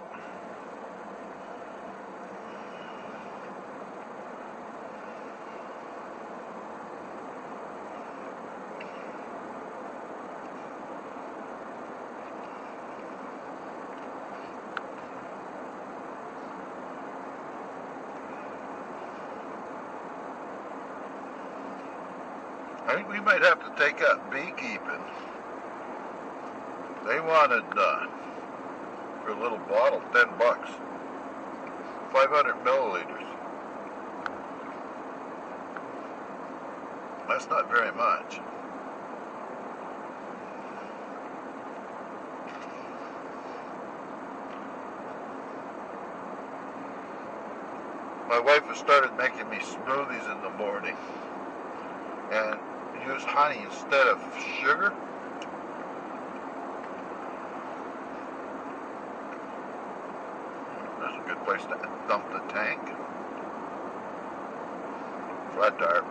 I think we might have to take up beekeeping. They wanted, for a little bottle, $10. 500 milliliters. That's not very much. My wife has started making me smoothies in the morning and use honey instead of sugar. That's a good place to dump the tank. Flat tire.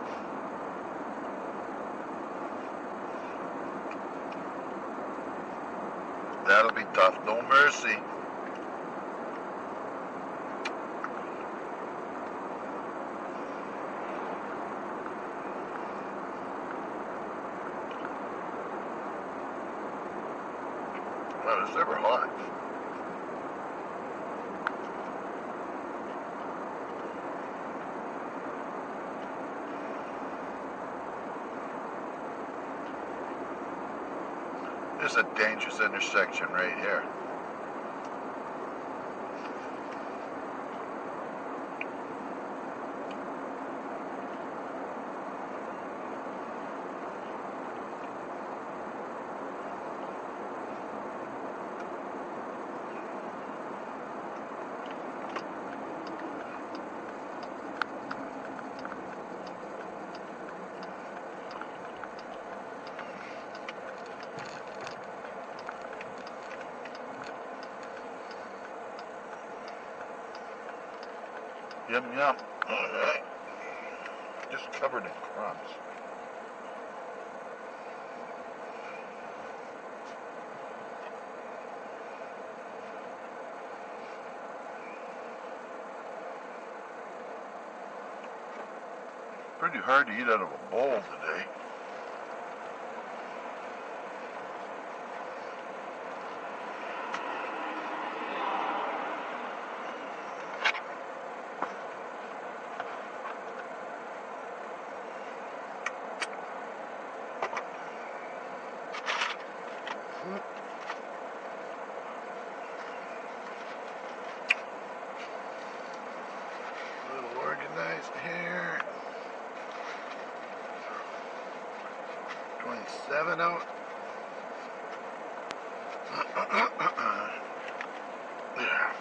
That'll be tough. No mercy. Well, it's never hot. This is a dangerous intersection right here. Yum, yum. All right. Just covered in crumbs. Pretty hard to eat out of a bowl today. A little organized here. 27 out. There.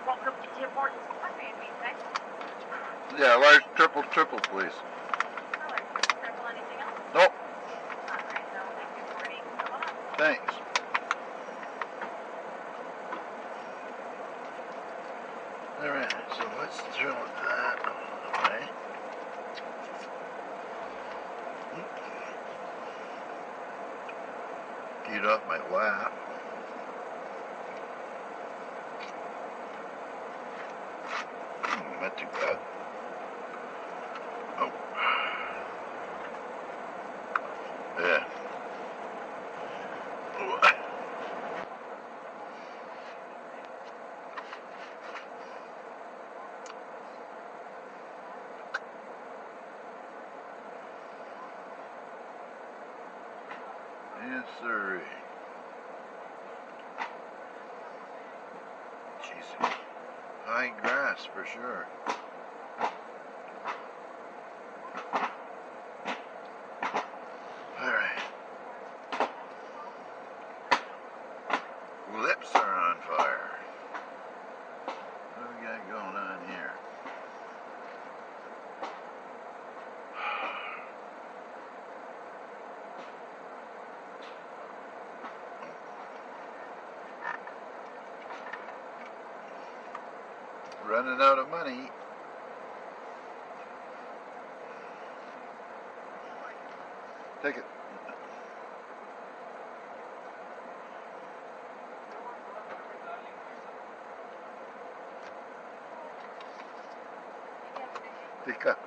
Welcome to Tim Hortons. What may it be today? Yeah, large triple, please. Color. Triple anything else? Nope. Alright, so thank you, Gordy. Come on up. Thanks. Alright, so let's throw that away. Get off my lap. Not too bad. Oh. Yeah. Ooh. Yes, sir. Jeez. High grass for sure. Alright. Lips are on fire. What do we got going on here? Running out of money. Take it. Take it.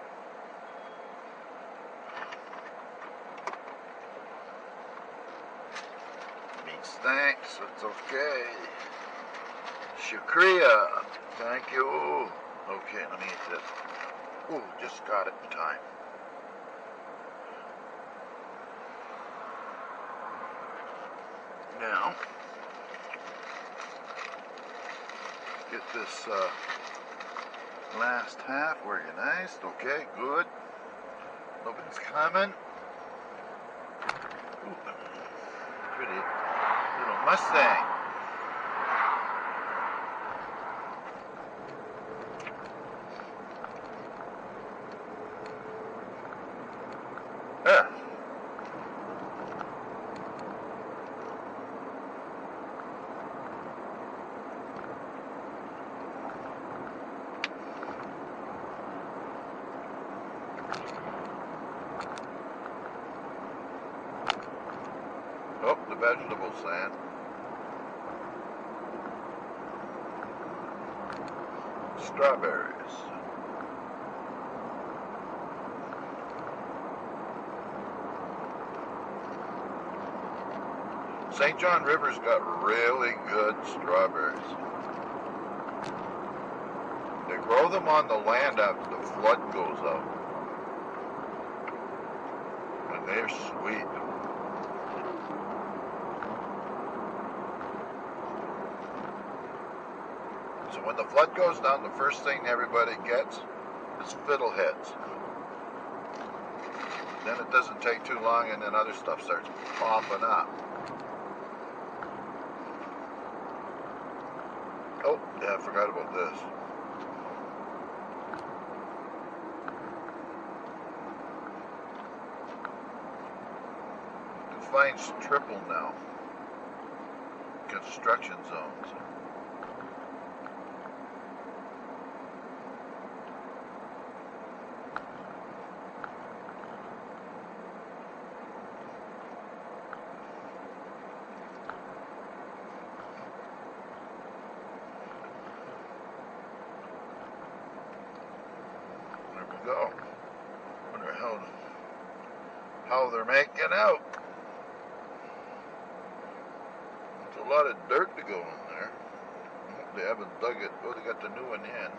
Means thanks, it's okay. Shukriya, thank you. Okay, let me eat this. Ooh, just got it in time. Now, get this last half organized. Okay, good. Nobody's coming. Ooh, pretty little Mustang. Yeah. Oh, the vegetable stand. Strawberries. St. John River's got really good strawberries. They grow them on the land after the flood goes out. And they're sweet. So when the flood goes down, the first thing everybody gets is fiddleheads. Then it doesn't take too long and then other stuff starts popping up. Yeah, I forgot about this. Defines triple now. Construction zones. There we go. Wonder how they're making out. There's a lot of dirt to go in there. I hope they haven't dug it. Oh, they got the new one in.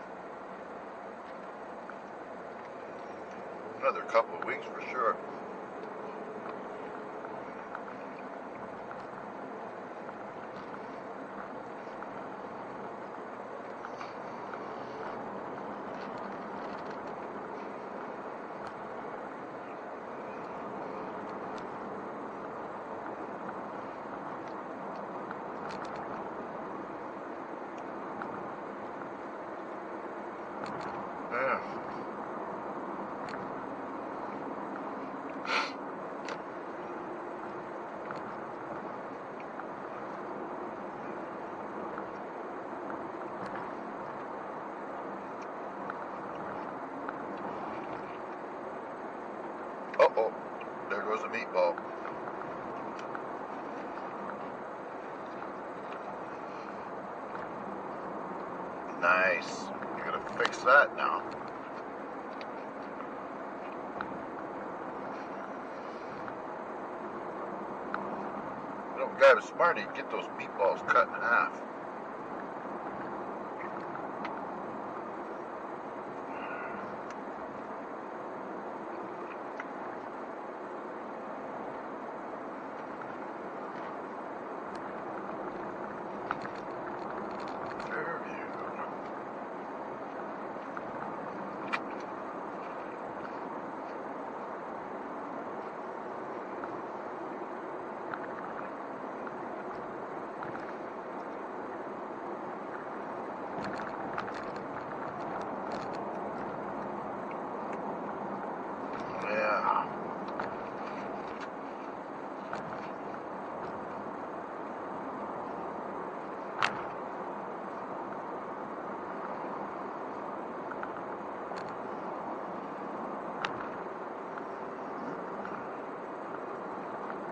Another couple of weeks for sure. Yeah. Uh-oh. There goes a meatball. Nice. You gotta fix that now. You know, if a guy was smart, he'd get those meatballs cut in half. Yeah.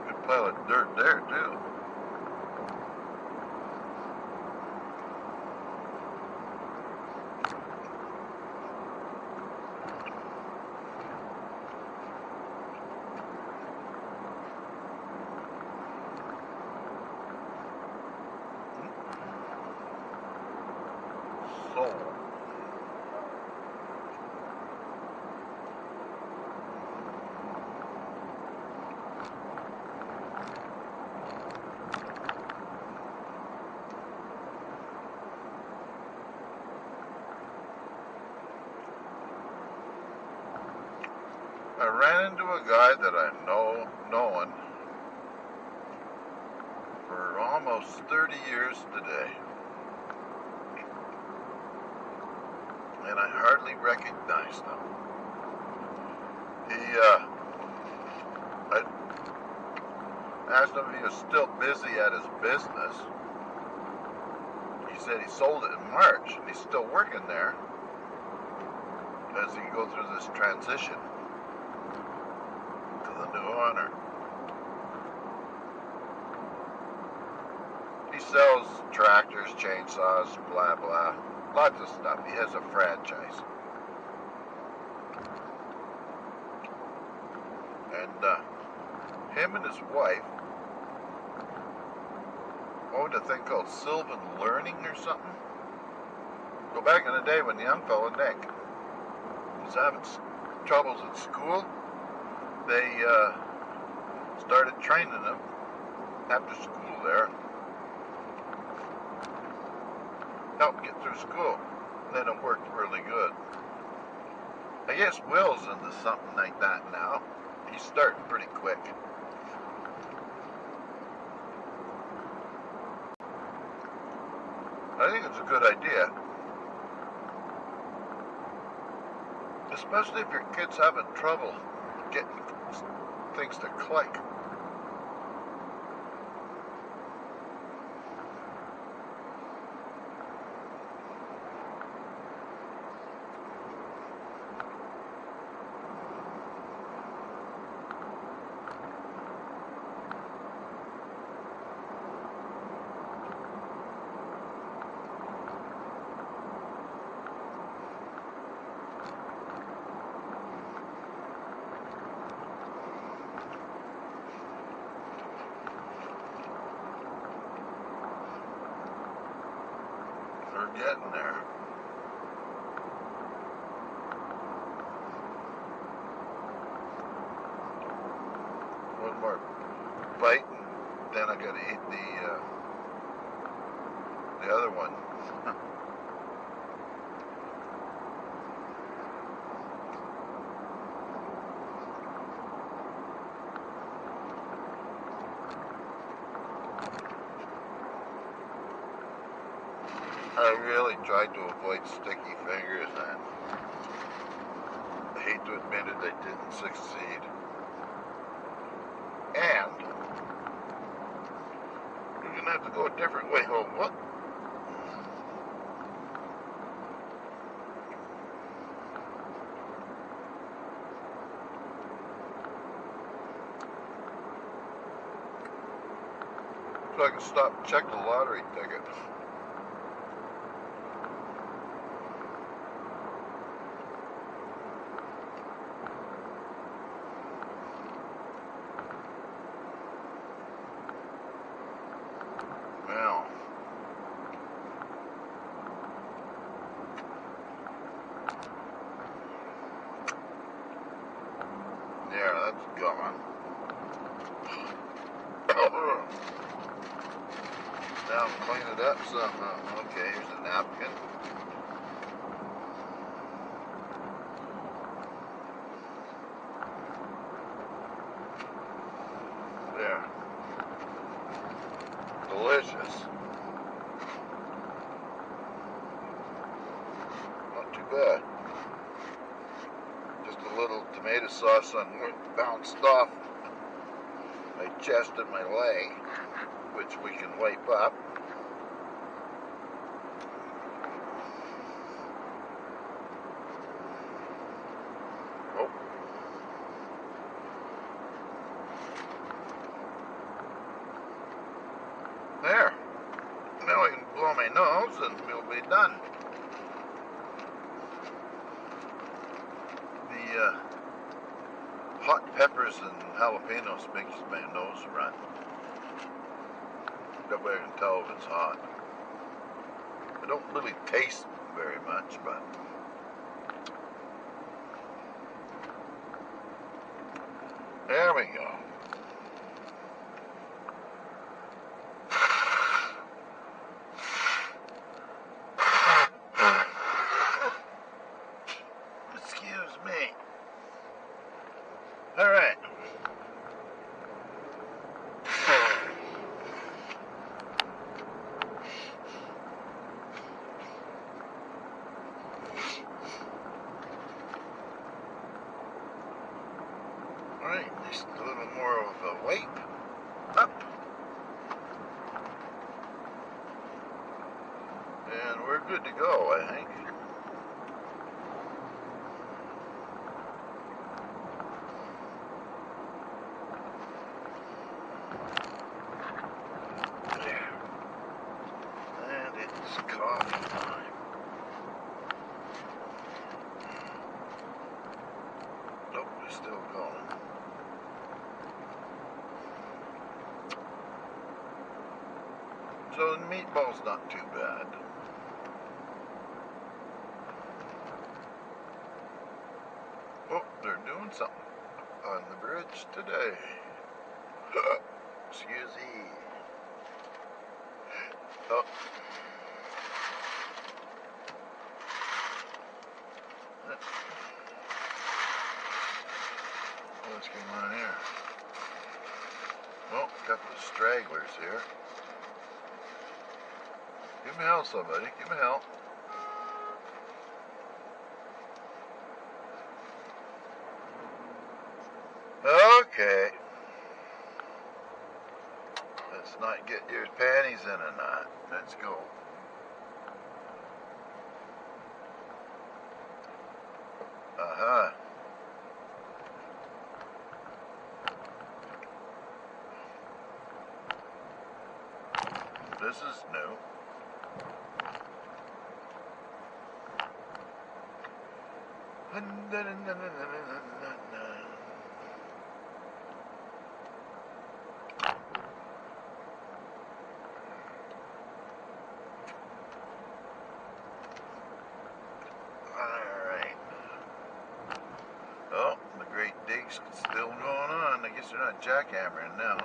Good pile of dirt there, too. So, I ran into a guy that I've known for almost 30 years today. And I hardly recognized him. I asked him if he was still busy at his business. He said he sold it in March, and he's still working there as he go through this transition to the new owner. He sells tractors, chainsaws, blah, blah. Lots of stuff. He has a franchise. And him and his wife owned a thing called Sylvan Learning or something. Go back in the day when the young fellow, Nick, was having troubles at school, they started training him after school there. Helped get through school. And then it worked really good. I guess Will's into something like that now. He's starting pretty quick. I think it's a good idea. Especially if your kid's having trouble getting things to click. We're getting there. One more bite, and then I gotta eat the other one. I really tried to avoid sticky fingers, and I hate to admit it, I didn't succeed. And we're gonna have to go a different way home. What? So I can stop and check the lottery ticket. Well, yeah, that's gone. Now clean it up somehow. Okay, here's a napkin. There. Delicious. Not too bad. Just a little tomato sauce on what bounced off my chest and my leg, which we can wipe up. Oh. There. Now I can blow my nose and we'll be done. The hot peppers and jalapenos makes my nose run. That way I can tell if it's hot. I don't really taste very much, but there we go. Excuse me. All right. Alright, just a little more of a weight up. And we're good to go, I think. There. And it's coffee time. Nope, we're still going. So the meatball's not too bad. Oh, they're doing something on the bridge today. Excuse me. Oh. What's going on here? Well, a couple of stragglers here. Give me help, somebody. Give me help. Okay. Let's not get your panties in a knot. Let's go. Uh-huh. This is new. Alright. Oh, the Great Dig's still going on. I guess they're not jackhammering now.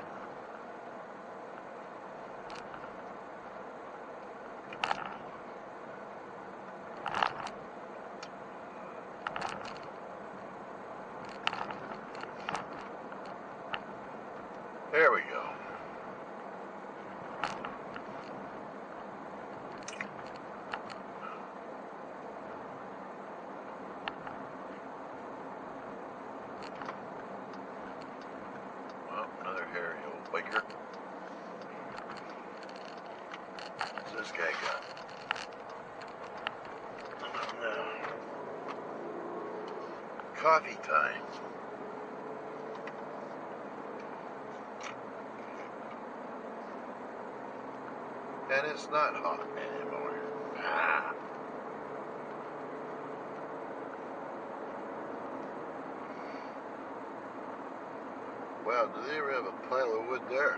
There we go. Oh, another hairy old biker. What's this guy got? Coffee time. And it's not hot anymore. Ah. Wow, do they ever have a pile of wood there?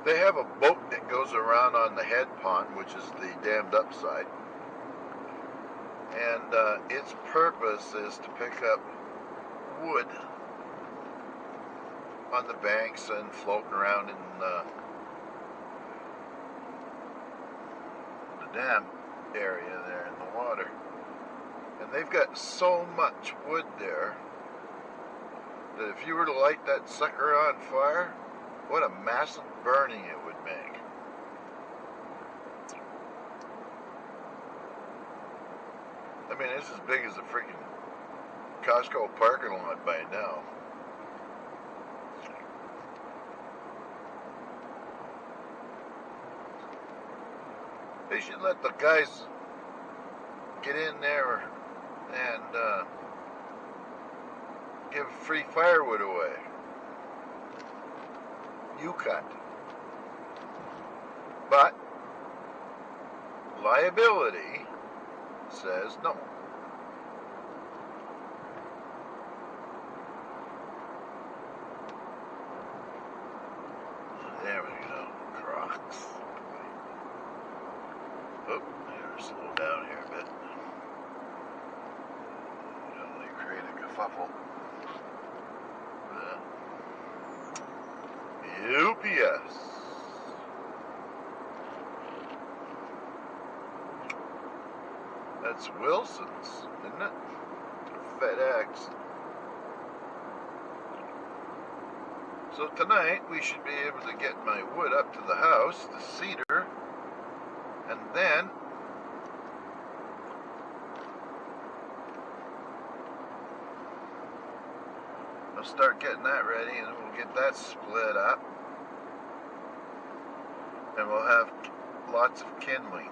They have a boat that goes around on the head pond, which is the dammed up side. And its purpose is to pick up wood on the banks and floating around in the dam area there in the water. And they've got so much wood there that if you were to light that sucker on fire, what a massive burning it would make. I mean, it's as big as a freaking Costco parking lot by now. They should let the guys get in there and give free firewood away. You cut. But liability says no. There we go. Crocs. Oh, better slow down here a bit. Don't really create a kerfuffle. UPS. That's Wilson's, isn't it? FedEx. So tonight we should be able to get my wood up to the house, the cedar, and then I'll start getting that ready, and we'll get that split up, and we'll have lots of kindling.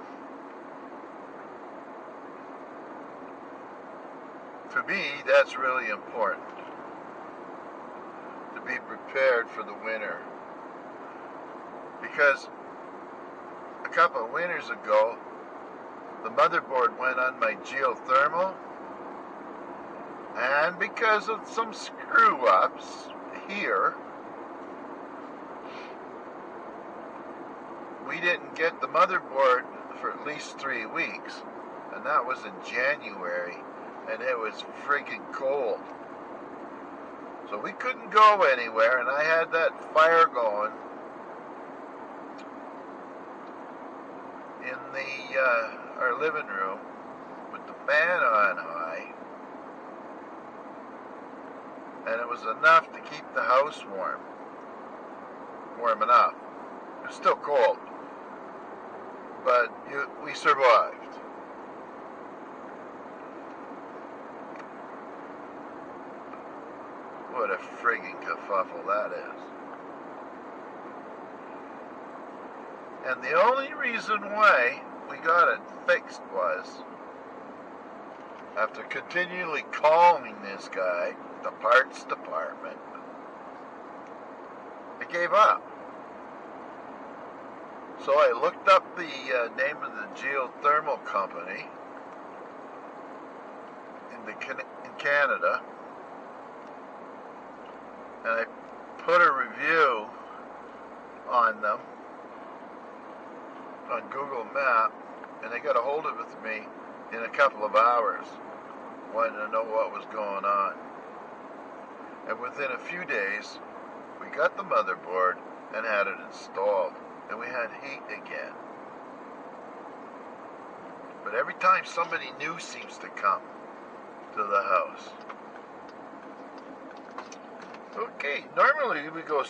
For me, that's really important, to be prepared for the winter, because a couple of winters ago, the motherboard went on my geothermal, and because of some screw-ups here, we didn't get the motherboard for at least 3 weeks, and that was in January, and it was freaking cold. So we couldn't go anywhere, and I had that fire going in the our living room with the fan on high, and it was enough to keep the house warm enough. It was still cold. but we survived. What a friggin' kerfuffle that is. And the only reason why we got it fixed was after continually calling this guy, the parts department, I gave up. So I looked up the name of the geothermal company in Canada, and I put a review on them on Google Map, and they got a hold of me in a couple of hours, wanting to know what was going on. And within a few days, we got the motherboard and had it installed, and we had heat again. But every time somebody new seems to come to the house. Okay, normally we go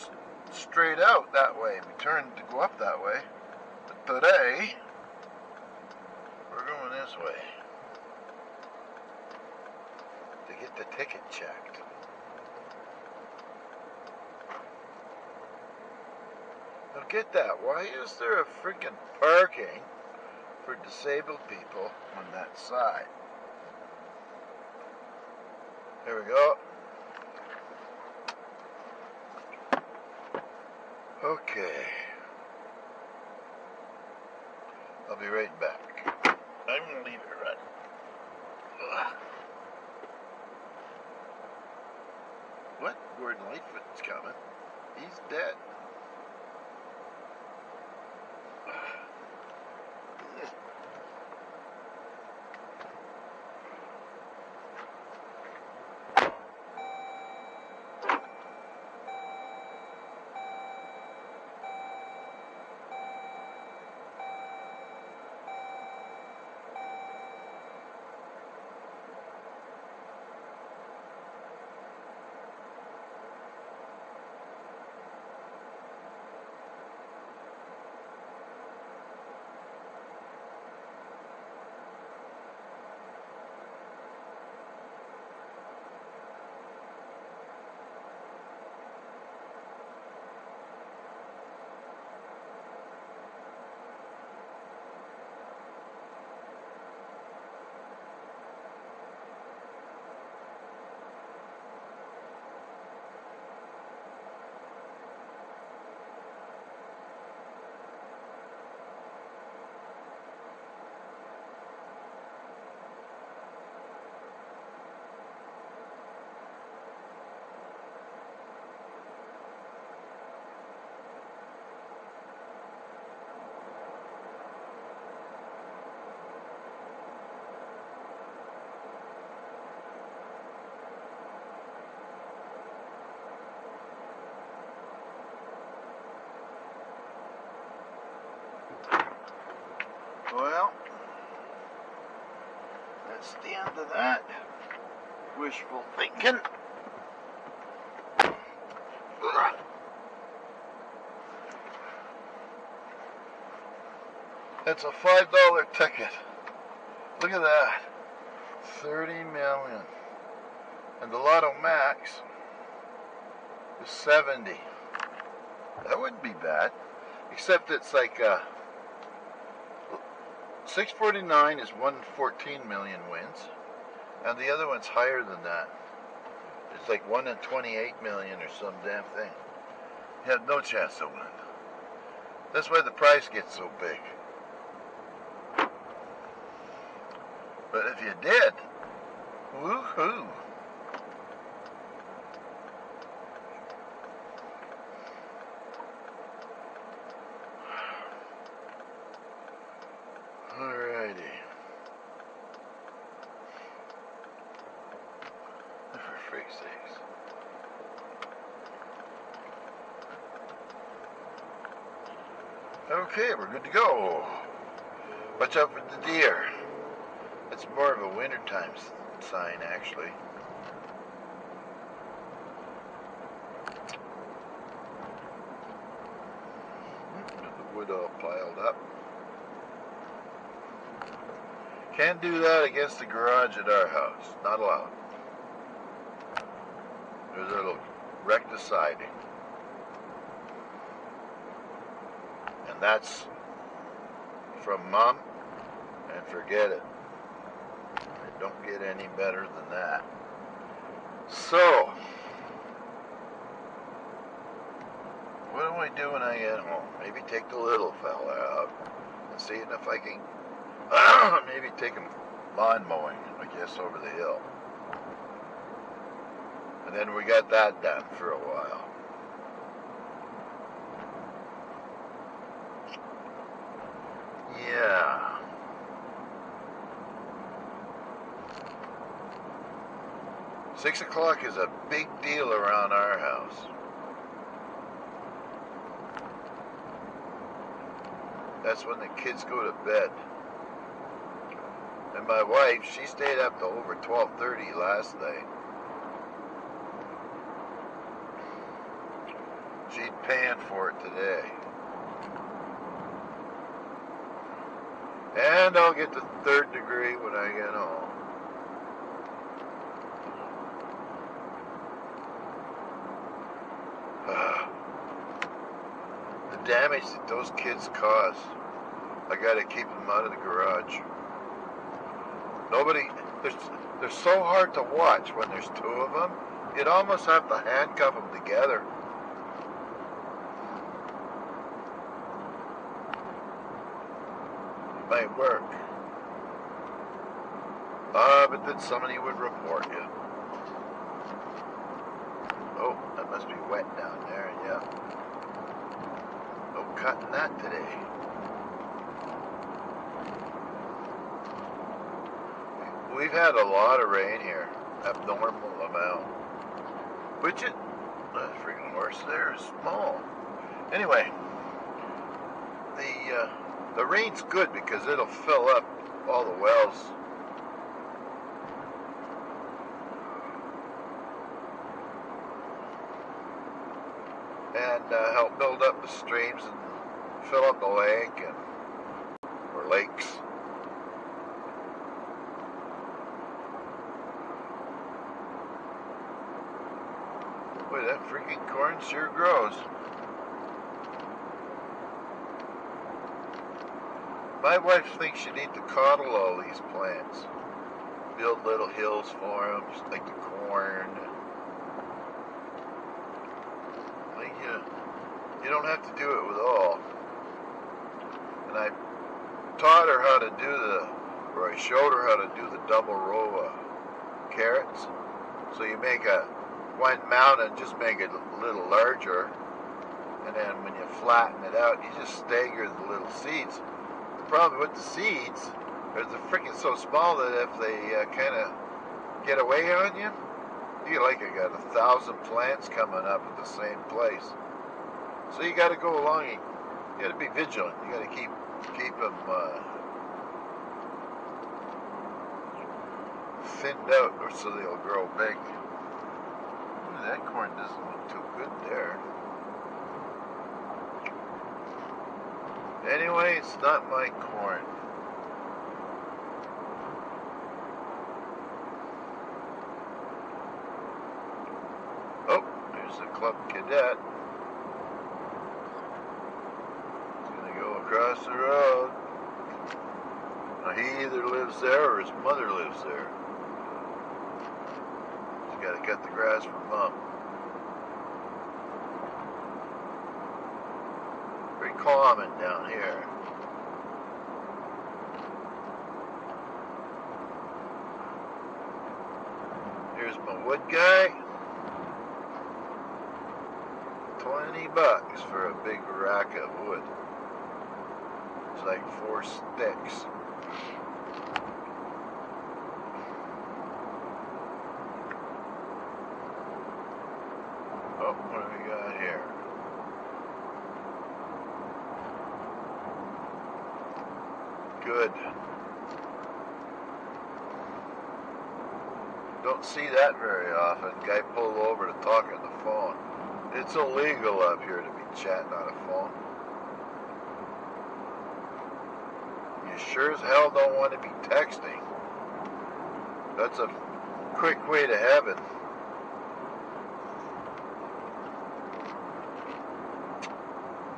straight out that way. We turn to go up that way. But today, we're going this way to get the ticket checked. Now get that. Why is there a freaking parking for disabled people on that side? There we go. Okay. I'll be right back. I'm gonna leave it running. Ugh. What? Gordon Lightfoot's coming. He's dead. Well, that's the end of that. Wishful thinking. Ugh. It's a $5 ticket. Look at that. 30 million. And the Lotto Max is 70. That wouldn't be bad. Except it's like 649 is 114 million wins, and the other one's higher than that. It's like 1 in 28 million or some damn thing. You have no chance of winning. That's why the prize gets so big. But if you did, woohoo! Alrighty. For freak's sakes. Okay, we're good to go. Watch out for the deer. It's more of a wintertime sign, actually. The wood all piled up. Can't do that against the garage at our house. Not allowed. There's a little rectus siding. And that's from Mom, and forget it. It don't get any better than that. So, what do I do when I get home? Maybe take the little fella out and see if I can maybe take him lawn mowing, I guess, over the hill. And then we got that done for a while. Yeah. Six o'clock is a big deal around our house. That's when the kids go to bed. And my wife, she stayed up to over 12:30 last night. She's paying for it today. And I'll get the 3rd degree when I get home. The damage that those kids cause, I gotta keep them out of the garage. They're so hard to watch when there's 2 of them. You'd almost have to handcuff them together. It might work. But then somebody would report you. Oh, that must be wet down there, yeah. No cutting that today. We've had a lot of rain here, abnormal amount. Which the freaking horse there is small. Anyway, the rain's good because it'll fill up all the wells. And help build up the streams and fill up the lake or lakes. Boy, that freaking corn sure grows. My wife thinks you need to coddle all these plants. Build little hills for them, just like the corn. You don't have to do it with all. And I taught her how to do I showed her how to do the double row of carrots. So you make one mound and just make it a little larger. And then when you flatten it out, you just stagger the little seeds. The problem with the seeds is they're freaking so small that if they kind of get away on you, you got 1,000 plants coming up at the same place. So you got to go along. You got to be vigilant. You got to keep them thinned out, or so they'll grow big. Ooh, that corn doesn't look too good there. Anyway, it's not my corn. Oh, there's the club cadet. Across the road. Now he either lives there or his mother lives there. He's got to cut the grass for Mom. Very common down here. Here's my wood guy. $20 for a big rack of wood. It's like 4 sticks. Oh, what do we got here? Good. Don't see that very often. Guy pulled over to talk on the phone. It's illegal up here to be chatting on a phone. you sure as hell don't want to be texting. That's a quick way to heaven.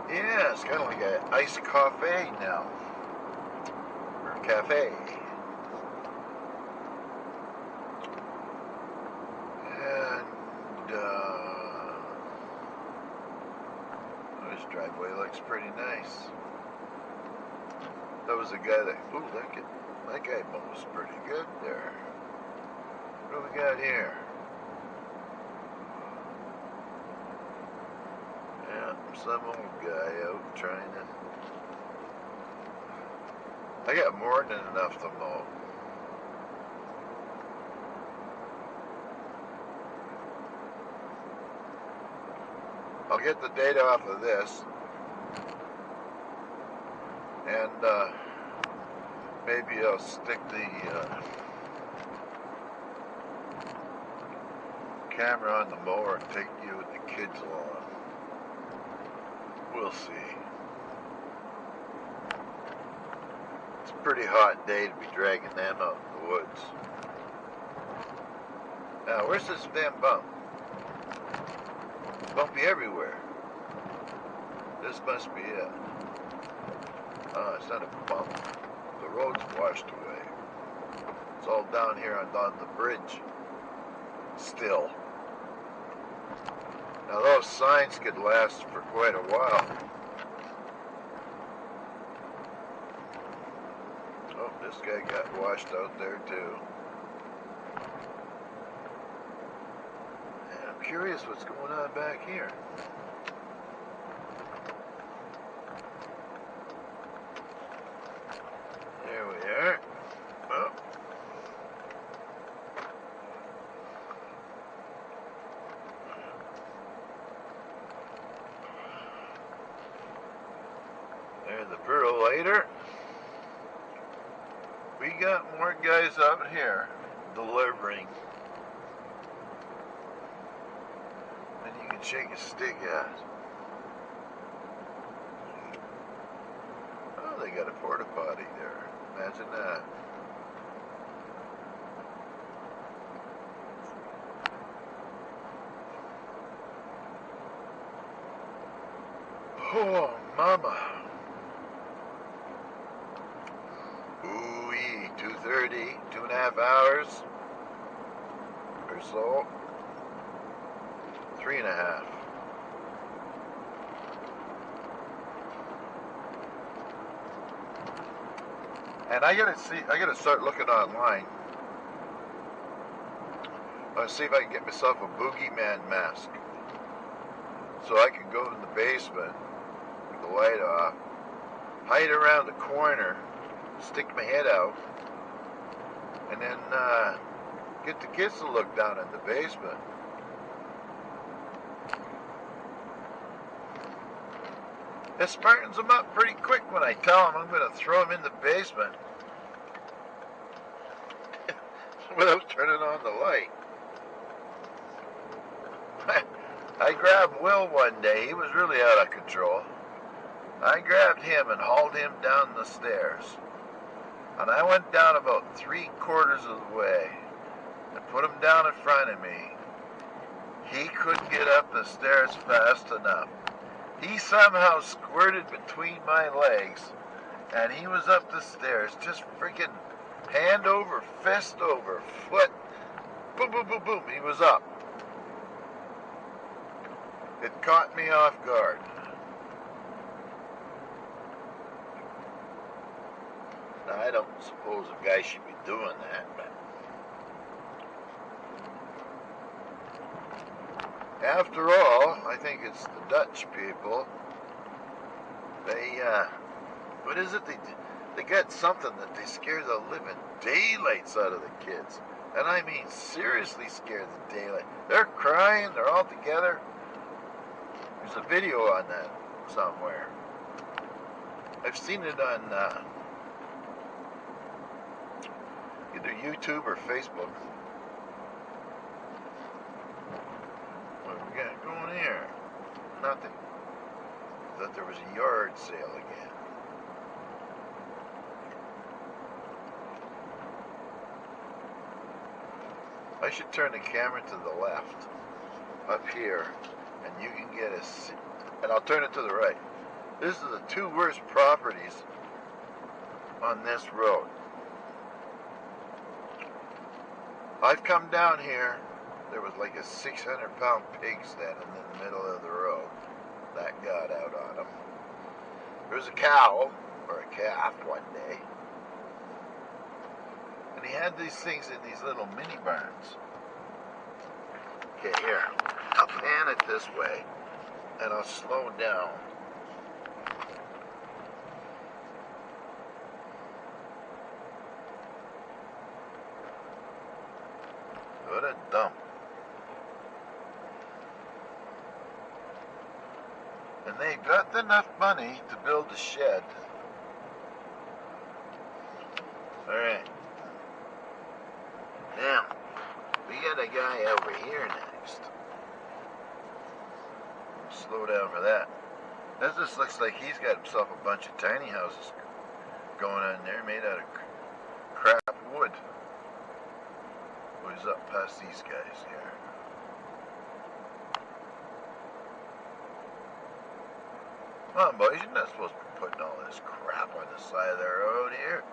Yeah, it's kind of like an iced coffee now. Or cafe. And, this driveway looks pretty nice. That was a guy that, ooh, that guy mows pretty good there. What do we got here? Yeah, some old guy out trying to... I got more than enough to mow. I'll get the data off of this. And maybe I'll stick the camera on the mower and take you and the kids along. We'll see. It's a pretty hot day to be dragging them out in the woods. Now, where's this damn bump? It's bumpy everywhere. This must be it. Oh, it's not a bump. The road's washed away. It's all down here on the bridge. Still. Now those signs could last for quite a while. Oh, this guy got washed out there too. And I'm curious what's going on back here. There we are. Oh. There's the percolator. We got more guys out here delivering than you can shake a stick at. Oh, they got a porta potty there. Imagine that. Oh, mama. Ooh-wee, 2:30, 2.5 hours or so. 3.5. And I gotta start looking online. I'll see if I can get myself a boogeyman mask. So I can go in the basement with the light off, hide around the corner, stick my head out, and then get the kids to look down in the basement. It smartens them up pretty quick when I tell them I'm going to throw them in the basement without turning on the light. I grabbed Will one day. He was really out of control. I grabbed him and hauled him down the stairs. And I went down about 3/4 of the way and put him down in front of me. He couldn't get up the stairs fast enough. He somehow squirted between my legs, and he was up the stairs, just freaking hand over, fist over, foot, boom, boom, boom, boom, he was up. It caught me off guard. Now, I don't suppose a guy should be doing that, but after all, I think it's the Dutch people. They, what is it? They got something that they scare the living daylights out of the kids. And I mean, seriously scare the daylight. They're crying, they're all together. There's a video on that somewhere. I've seen it on either YouTube or Facebook. What we got going here? Nothing. Thought there was a yard sale again. I should turn the camera to the left, up here, and you can get and I'll turn it to the right. This is the two worst properties on this road. I've come down here, there was like a 600-pound pig standing in the middle of the road. That got out on him. There was a cow, or a calf, one day. And he had these things in these little mini barns. Okay, here. I'll pan it this way, and I'll slow down. What a dump. And they got enough money to build a shed. Alright. Now, we got a guy over here next. Slow down for that. This just looks like he's got himself a bunch of tiny houses going on there made out of crap wood. Who's up past these guys here? Come on, boys, you're not supposed to be putting all this crap on the side of the road here.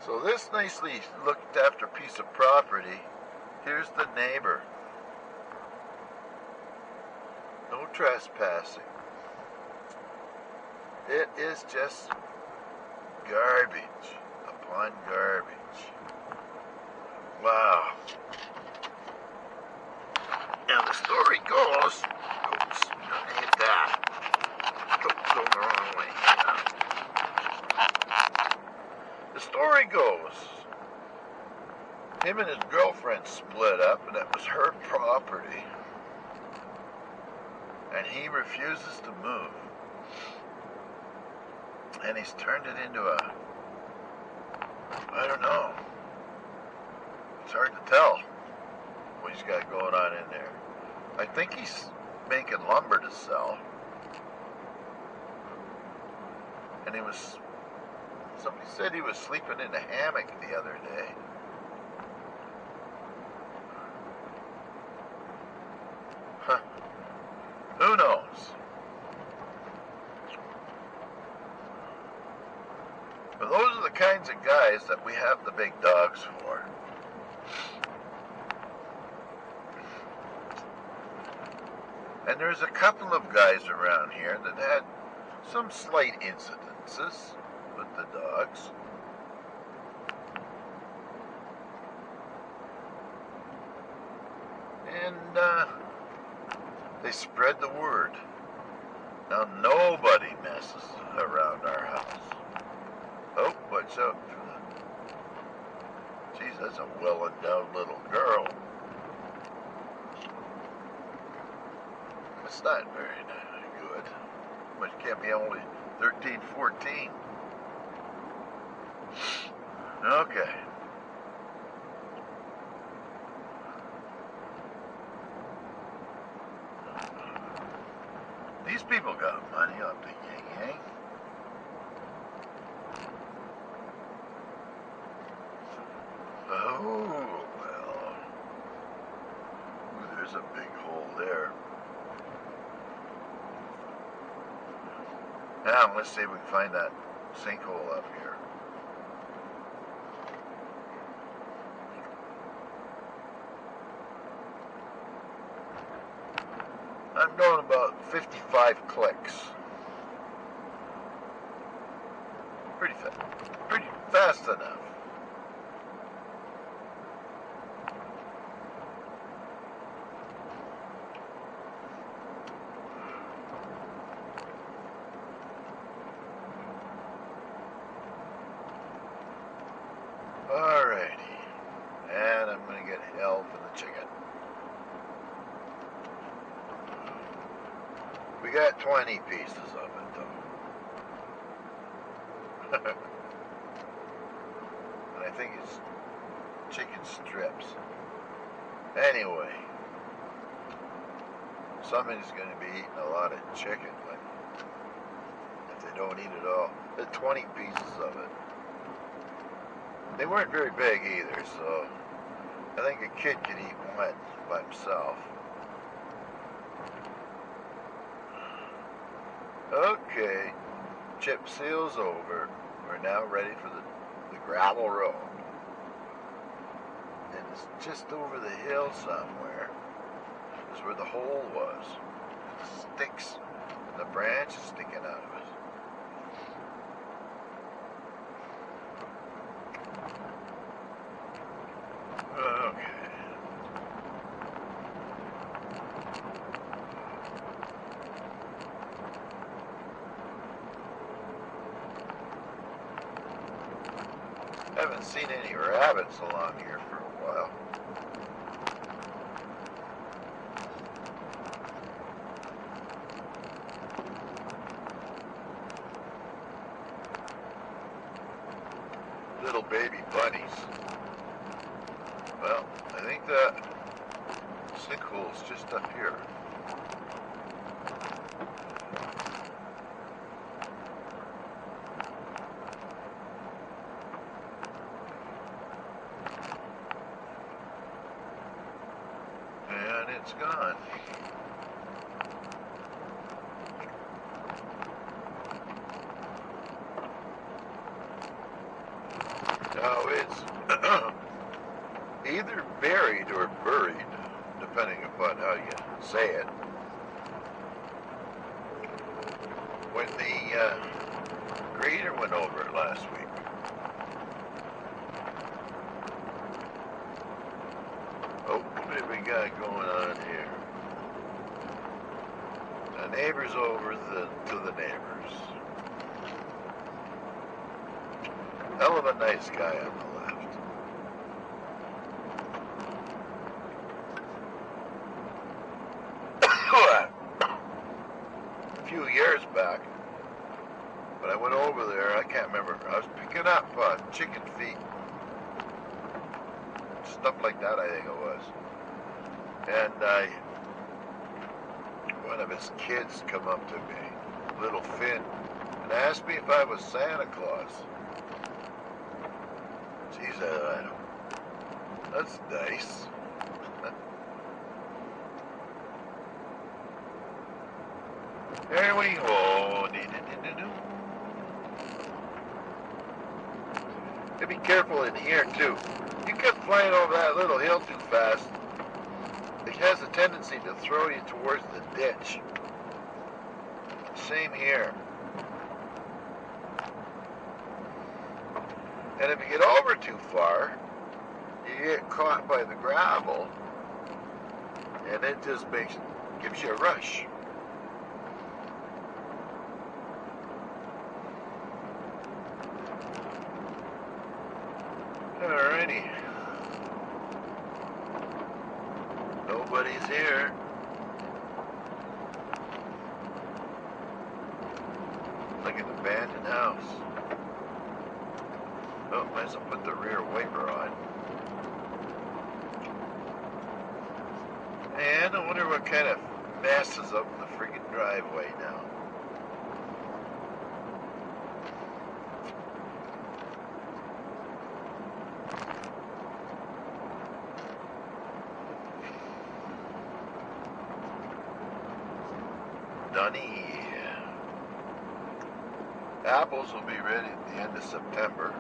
So this nicely looked after piece of property, here's the neighbor. No trespassing. It is just garbage upon garbage. Wow. Now the story goes, oops, hit that. Go the wrong way. The story goes, him and his girlfriend split up, and it was her property. And he refuses to move. And he's turned it into a, I don't know. It's hard to tell what he's got going on in there. I think he's making lumber to sell. And somebody said he was sleeping in a hammock the other day. Huh. Who knows? But those are the kinds of guys that we have the big dogs for. And there's a couple of guys around here that had some slight incidences with the dogs. And they spread the word. Now nobody messes around our house. Oh, watch out. Geez, that's a well-endowed little girl. It's not very good. But it can't be only 13, 14. Okay. These people got money up the yang-yang. Oh, well. Ooh, there's a big hole there. Now, let's see if we can find that sinkhole up here. I'm doing about 55 clicks. Pretty fast enough. Alrighty. And I'm going to get hell for the chicken. We got 20 pieces of it, though. And I think it's chicken strips. Anyway, somebody's going to be eating a lot of chicken. But don't eat it all. There's 20 pieces of it. They weren't very big either, so I think a kid could eat one by himself. Okay, chip seal's over. We're now ready for the gravel road. And it's just over the hill somewhere. Is where the hole was. The sticks and the branches sticking out of it. Okay. Haven't seen any rabbits along here for a while. Little baby bunnies. Well, I think that sinkhole's just up here. And it's gone. Now it's either buried or buried, depending upon how you say it. When the grader went over it last week, oh, what have we got going on here? The neighbor's over to the neighbors. Hell of a nice guy on the left. A few years back, when I went over there, I can't remember, I was picking up chicken feet, stuff like that, I think it was. And one of his kids come up to me, little Finn, and asked me if I was Santa Claus. Geez, that's nice. There we go. You be careful in here too. You get flying over that little hill too fast, it has a tendency to throw you towards the ditch. Same here. And if you get over too far, you get caught by the gravel, and it just gives you a rush. Alrighty. Nobody's here. Like an abandoned house. Oh, might as well put the rear wiper on. And I wonder what kind of mess is up the friggin' driveway now. Dunny. Apples will be ready at the end of September.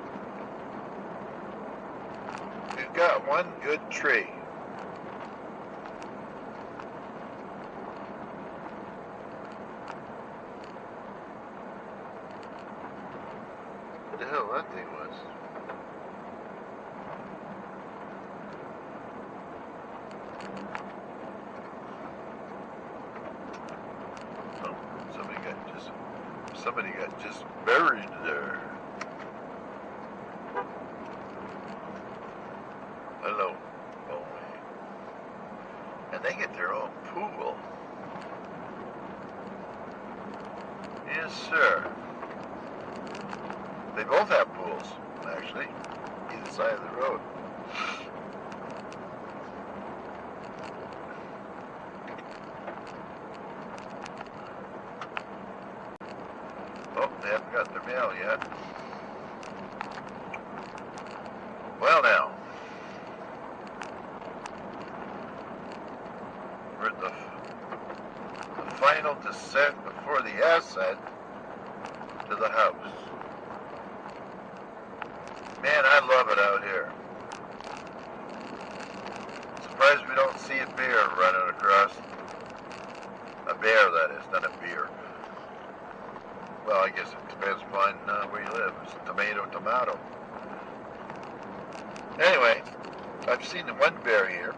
We've got one good tree. What the hell that thing was? Oh, somebody got just buried there. Hello. Oh, and they get their own pool. Yes, sir. They both have pools, actually, either side of the road. Oh, they haven't got their mail yet. Well now, we're at the final descent before the ascent to the house. Man, I love it out here. Surprised we don't see a bear running across. A bear, that is, not a beer. Well, I guess it depends upon where you live. It's tomato, tomato. Anyway, I've seen the one bear here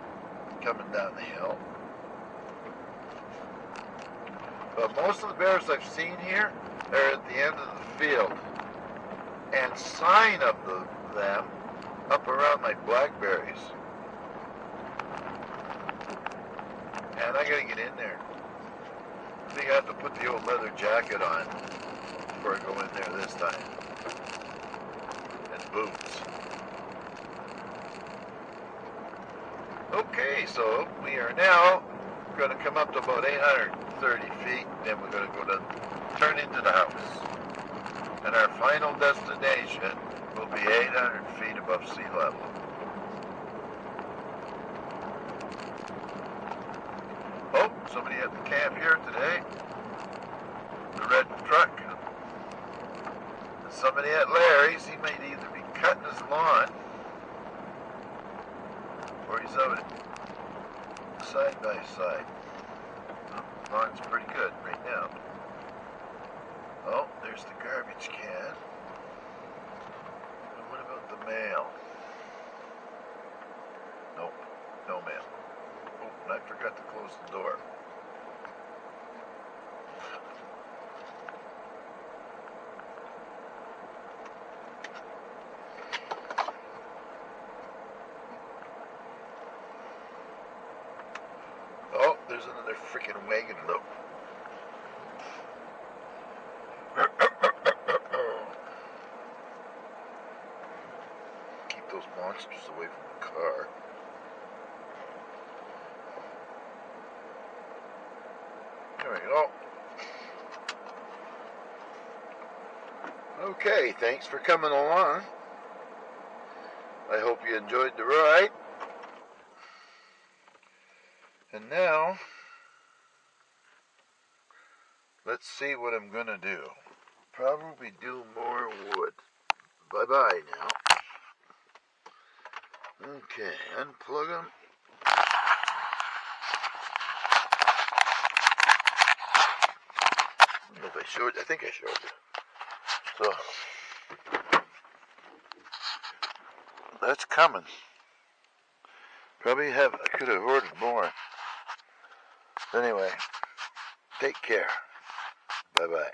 coming down the hill. But most of the bears I've seen here are at the end of the field. And sign of them up around my blackberries. And I gotta get in there. I think I have to put the old leather jacket on before I go in there this time. And boots. Okay, so we are now going to come up to about 830 feet, then we're going to turn into the house. And our final destination will be 800 feet above sea level. Oh, somebody at the camp here today. The red truck. And somebody at Larry's. He might either be cutting his lawn or he's out side by side. Lawn's pretty good right now. Oh, there's the garbage can. And what about the mail? Nope, no mail. Oh, and I forgot to close the door. Oh, there's another freaking wagon load. Keep those monsters away from the car. There we go. Okay, thanks for coming along. I hope you enjoyed the ride. And now, let's see what I'm going to do. Probably do more wood. Bye-bye now. Okay, unplug them. I don't know if I showed you. I think I showed you. So, that's coming. I could have ordered more. Anyway, take care. Bye-bye.